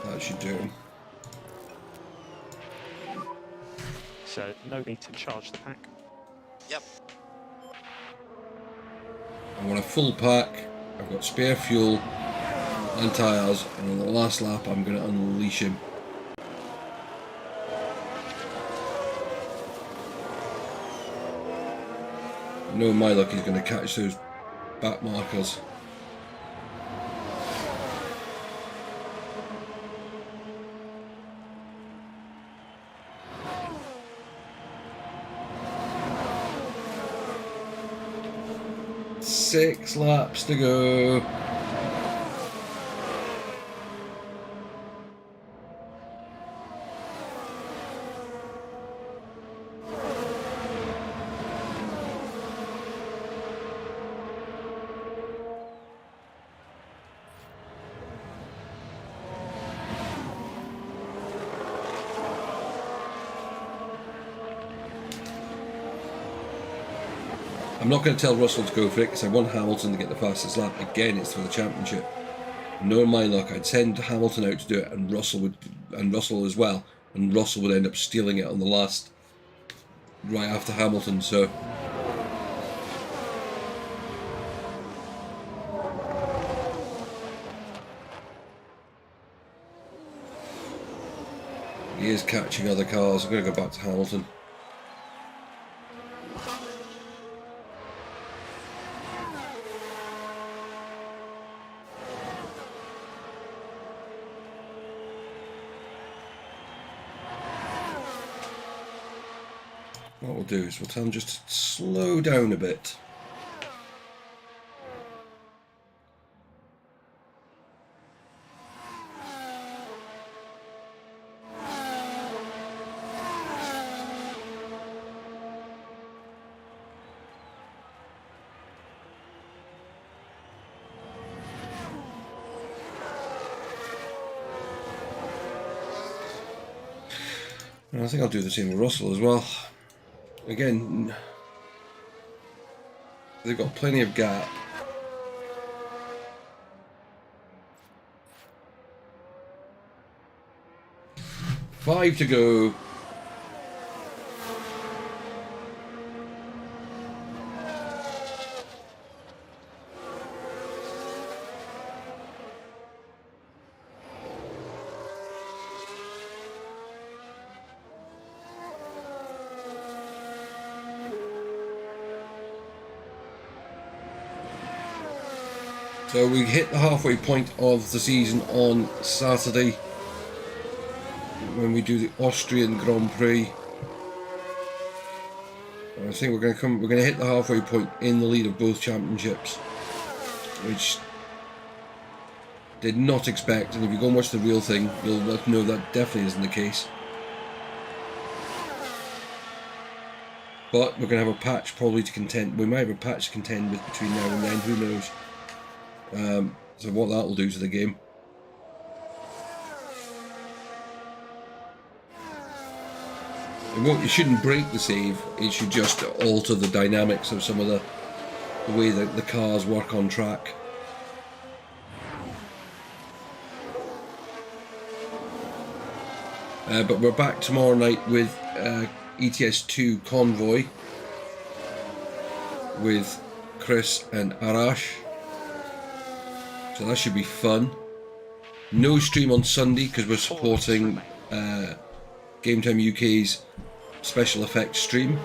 That should do him. So no need to charge the pack. Yep. I want a full pack, I've got spare fuel and tyres, and on the last lap I'm going to unleash him. Knowing my luck, he's going to catch those back markers. Six laps to go. I'm not going to tell Russell to go for it because I want Hamilton to get the fastest lap. Again, it's for the championship. Knowing my luck, I'd send Hamilton out to do it, and Russell as well, and Russell would end up stealing it on the last, right after Hamilton. So he is catching other cars. I'm going to go back to Hamilton. What we'll do is we'll tell him just to slow down a bit. And I think I'll do the same with Russell as well. Again, they've got plenty of gap. Five to go. So we hit the halfway point of the season on Saturday when we do the Austrian Grand Prix. I think we're going to hit the halfway point in the lead of both championships, which did not expect. And if you go and watch the real thing, you'll know that definitely isn't the case. But we're going to have a patch probably to contend. We might have a patch to contend with between now and then. Who knows? So what that will do to the game. It shouldn't break the save. It should just alter the dynamics of some of the way that the cars work on track. But we're back tomorrow night with ETS2 Convoy with Chris and Arash. So that should be fun. No stream on Sunday because we're supporting Game Time UK's special effects stream.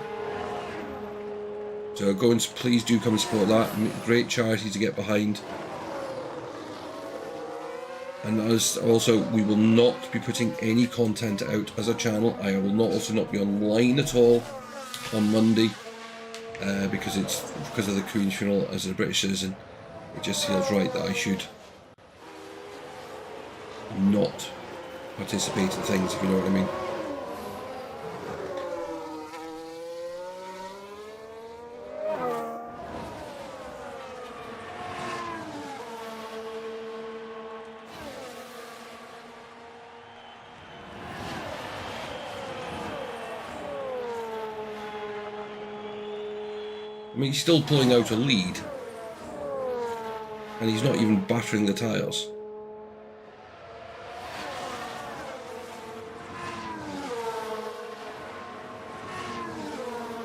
So go and please do come and support that. Great charity to get behind. And as also, we will not be putting any content out as a channel. I will also not be online at all on Monday because of the Queen's funeral as a British citizen. It just feels right that I should not participate in things, if you know what I mean. I mean, he's still pulling out a lead. And he's not even battering the tyres.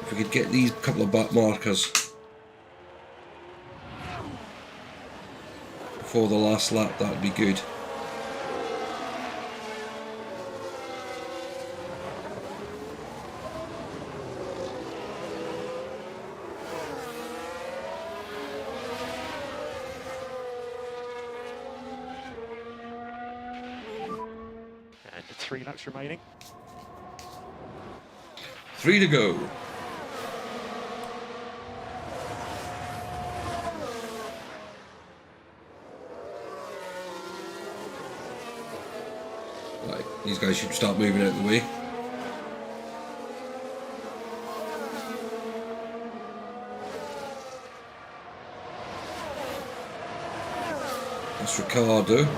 If we could get these couple of back markers before the last lap, that would be good. And 3 laps remaining. 3 to go. Right, these guys should start moving out of the way. That's Ricardo.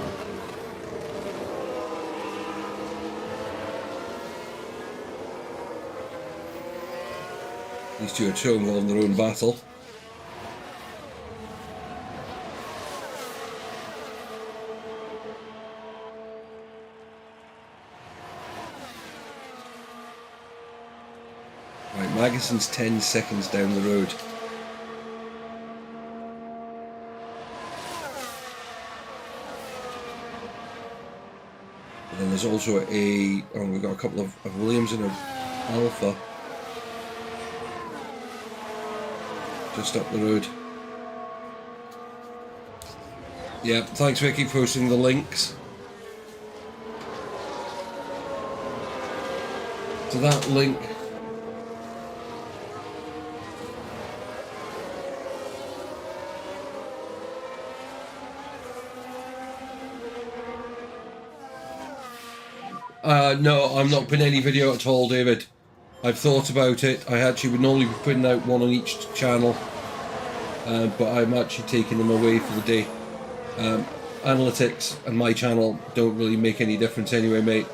These two are too involved in their own battle. Right, Maggesson's 10 seconds down the road. And then there's also we've got a couple of Williams and an Alpha just up the road. Yeah, thanks Vicky for posting the links to that link. No, I'm not putting any video at all, David. I've thought about it. I actually would normally be putting out one on each channel, but I'm actually taking them away for the day. Analytics and my channel don't really make any difference anyway, mate.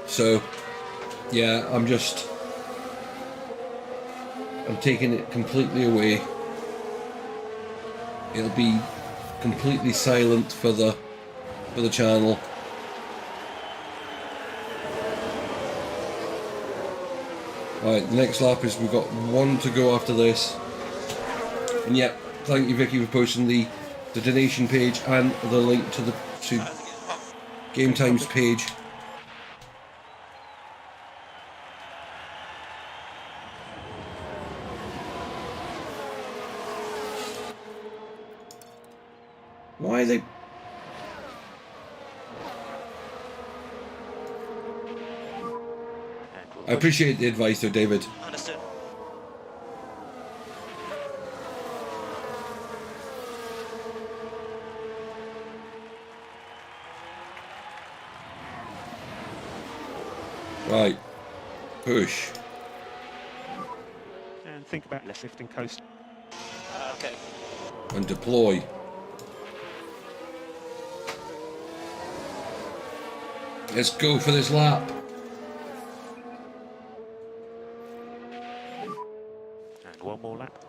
So, yeah, I'm taking it completely away. It'll be completely silent for the channel. Right, the next lap is we've got one to go after this. And yep, thank you Vicky for posting the donation page and the link to the Game Times page. Why are they... I appreciate the advice though, David. Understood. Right. Push. And think about left lifting coast. Okay. And deploy. Let's go for this lap. And one more lap.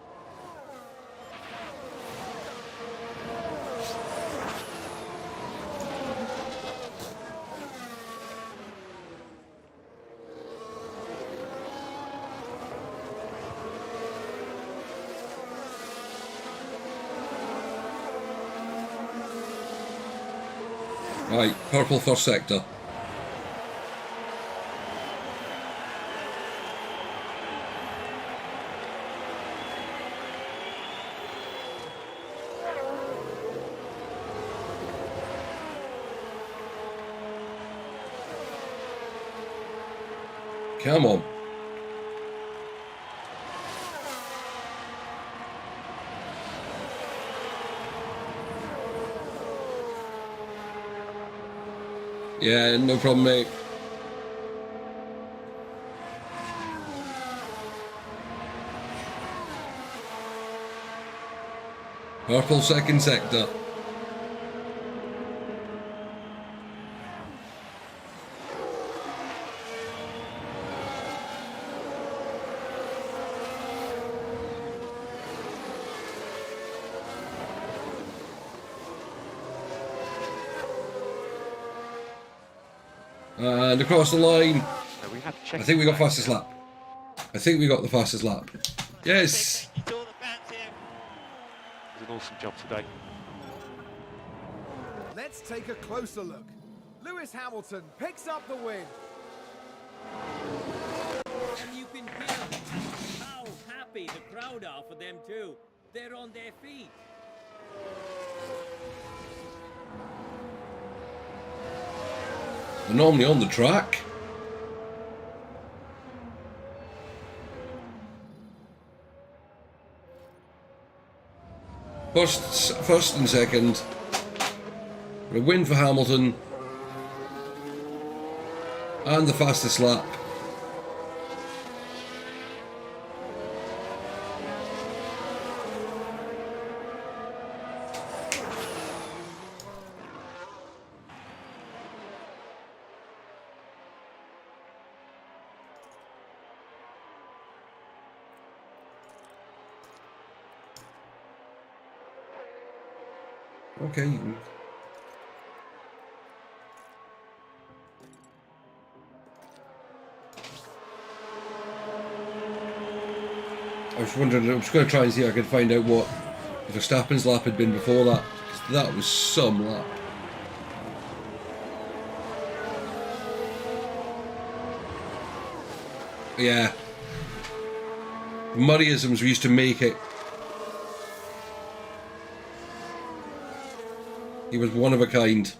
Right, purple first sector. Come on. Yeah, no problem, mate. Purple second sector. And across the line. So we had to check. I think we got fastest lap. I think we got the fastest lap. Yes. It was an awesome job today. Let's take a closer look. Lewis Hamilton picks up the win. And you can hear how happy the crowd are for them too. They're on their feet. They're normally on the track. First and second. A win for Hamilton. And the fastest lap. Okay. I was wondering, I was going to try and see if I could find out what Verstappen's lap had been before that, because that was some lap. Yeah. Muddyisms used to make it. He was one of a kind.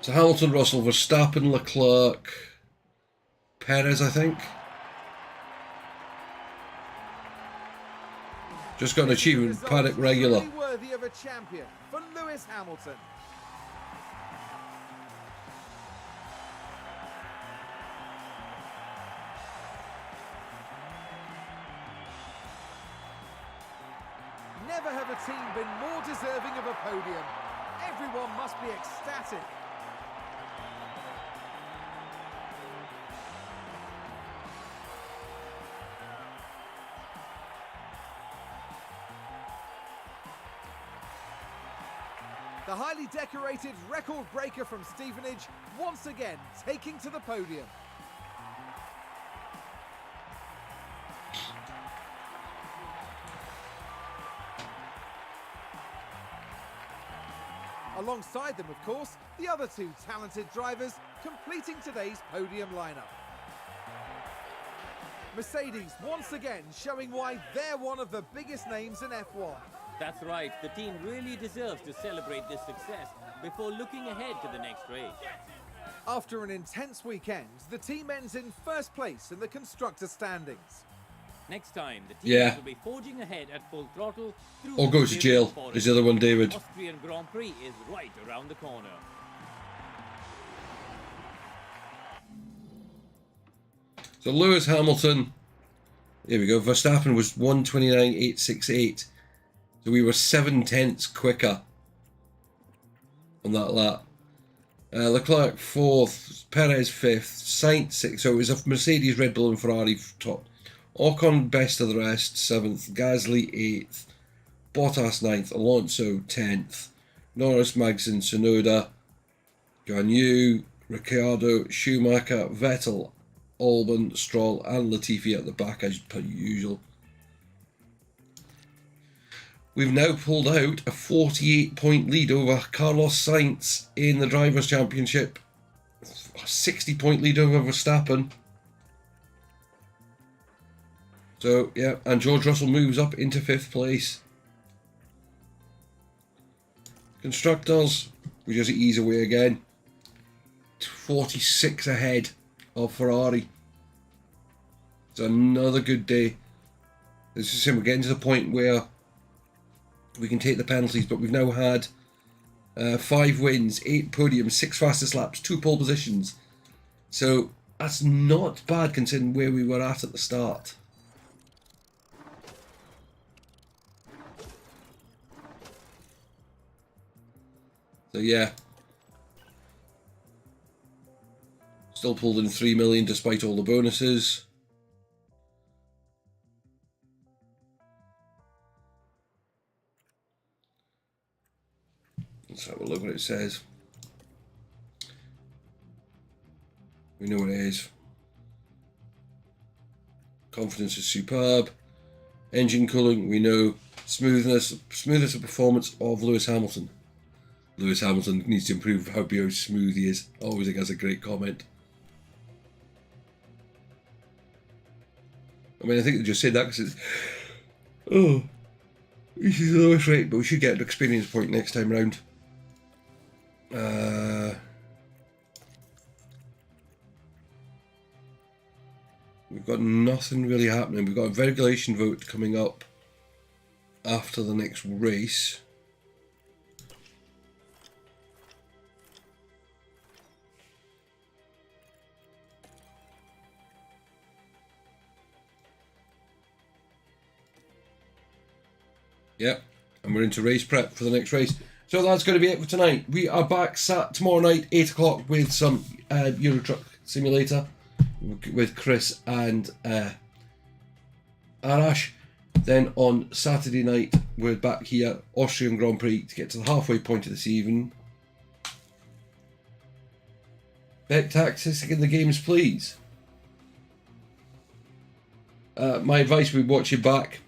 So Hamilton, Russell, Verstappen, Leclerc, Perez, I think. Just got an achievement, paddock regular. Really worthy of a champion for Lewis Hamilton. Never have a team been more deserving of a podium. Everyone must be ecstatic. The highly decorated record breaker from Stevenage once again taking to the podium. Alongside them, of course, the other two talented drivers completing today's podium lineup. Mercedes once again showing why they're one of the biggest names in F1. That's right, the team really deserves to celebrate this success before looking ahead to the next race. After an intense weekend, the team ends in first place in the constructor standings. Next time, the team Yeah. will be forging ahead at full throttle through Or the go to jail, forest. is the other one, David. Austrian Grand Prix is right around the corner. So Lewis Hamilton, here we go. Verstappen was 1:29.868. So we were 7/10 quicker on that lap. Leclerc 4th, Perez 5th, Sainz 6th. So it was a Mercedes, Red Bull and Ferrari top. Ocon best of the rest, 7th. Gasly 8th. Bottas 9th. Alonso 10th. Norris, Magnussen, Tsunoda, Ganyu, Ricciardo, Schumacher, Vettel, Albon, Stroll and Latifi at the back as per usual. We've now pulled out a 48-point lead over Carlos Sainz in the Drivers' Championship. A 60-point lead over Verstappen. So, yeah, and George Russell moves up into 5th place. Constructors, we just ease away again. 46 ahead of Ferrari. It's another good day. This is we're getting to the point where we can take the penalties, but we've now had 5 wins, 8 podiums, 6 fastest laps, 2 pole positions. So that's not bad considering where we were at the start. So yeah, still pulled in 3 million despite all the bonuses. Let's have a look what it says. We know what it is. Confidence is superb. Engine cooling, we know. Smoothness of performance of Lewis Hamilton. Lewis Hamilton needs to improve how smooth he is. I always think that's a great comment. I mean, I think they just said that because it's... Oh, this is the lowest rate, but we should get an experience point next time round. We've got nothing really happening. We've got a regulation vote coming up after the next race. Yep, and we're into race prep for the next race. So that's going to be it for tonight. We are back tomorrow night, 8 o'clock, with some Euro Truck Simulator with Chris and Arash. Then on Saturday night, we're back here, Austrian Grand Prix, to get to the halfway point of this evening. Bet tactics in the games, please. My advice would be watch it back.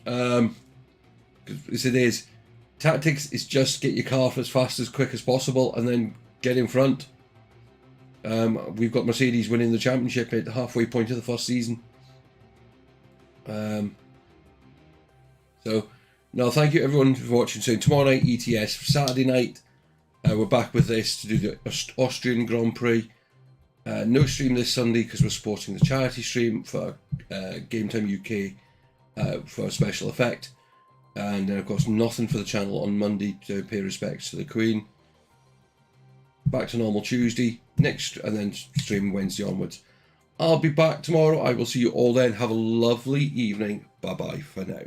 As it is, tactics is just get your car as fast as quick as possible and then get in front. We've got Mercedes winning the championship at the halfway point of the first season. So, no, thank you everyone for watching. So tomorrow night ETS, Saturday night we're back with this to do the Austrian Grand Prix. No stream this Sunday because we're supporting the charity stream for Game Time UK for a special effect. And then of course nothing for the channel on Monday to pay respects to the Queen. Back to normal Tuesday, and then stream Wednesday onwards. I'll be back tomorrow. I will see you all then. Have a lovely evening. Bye bye for now.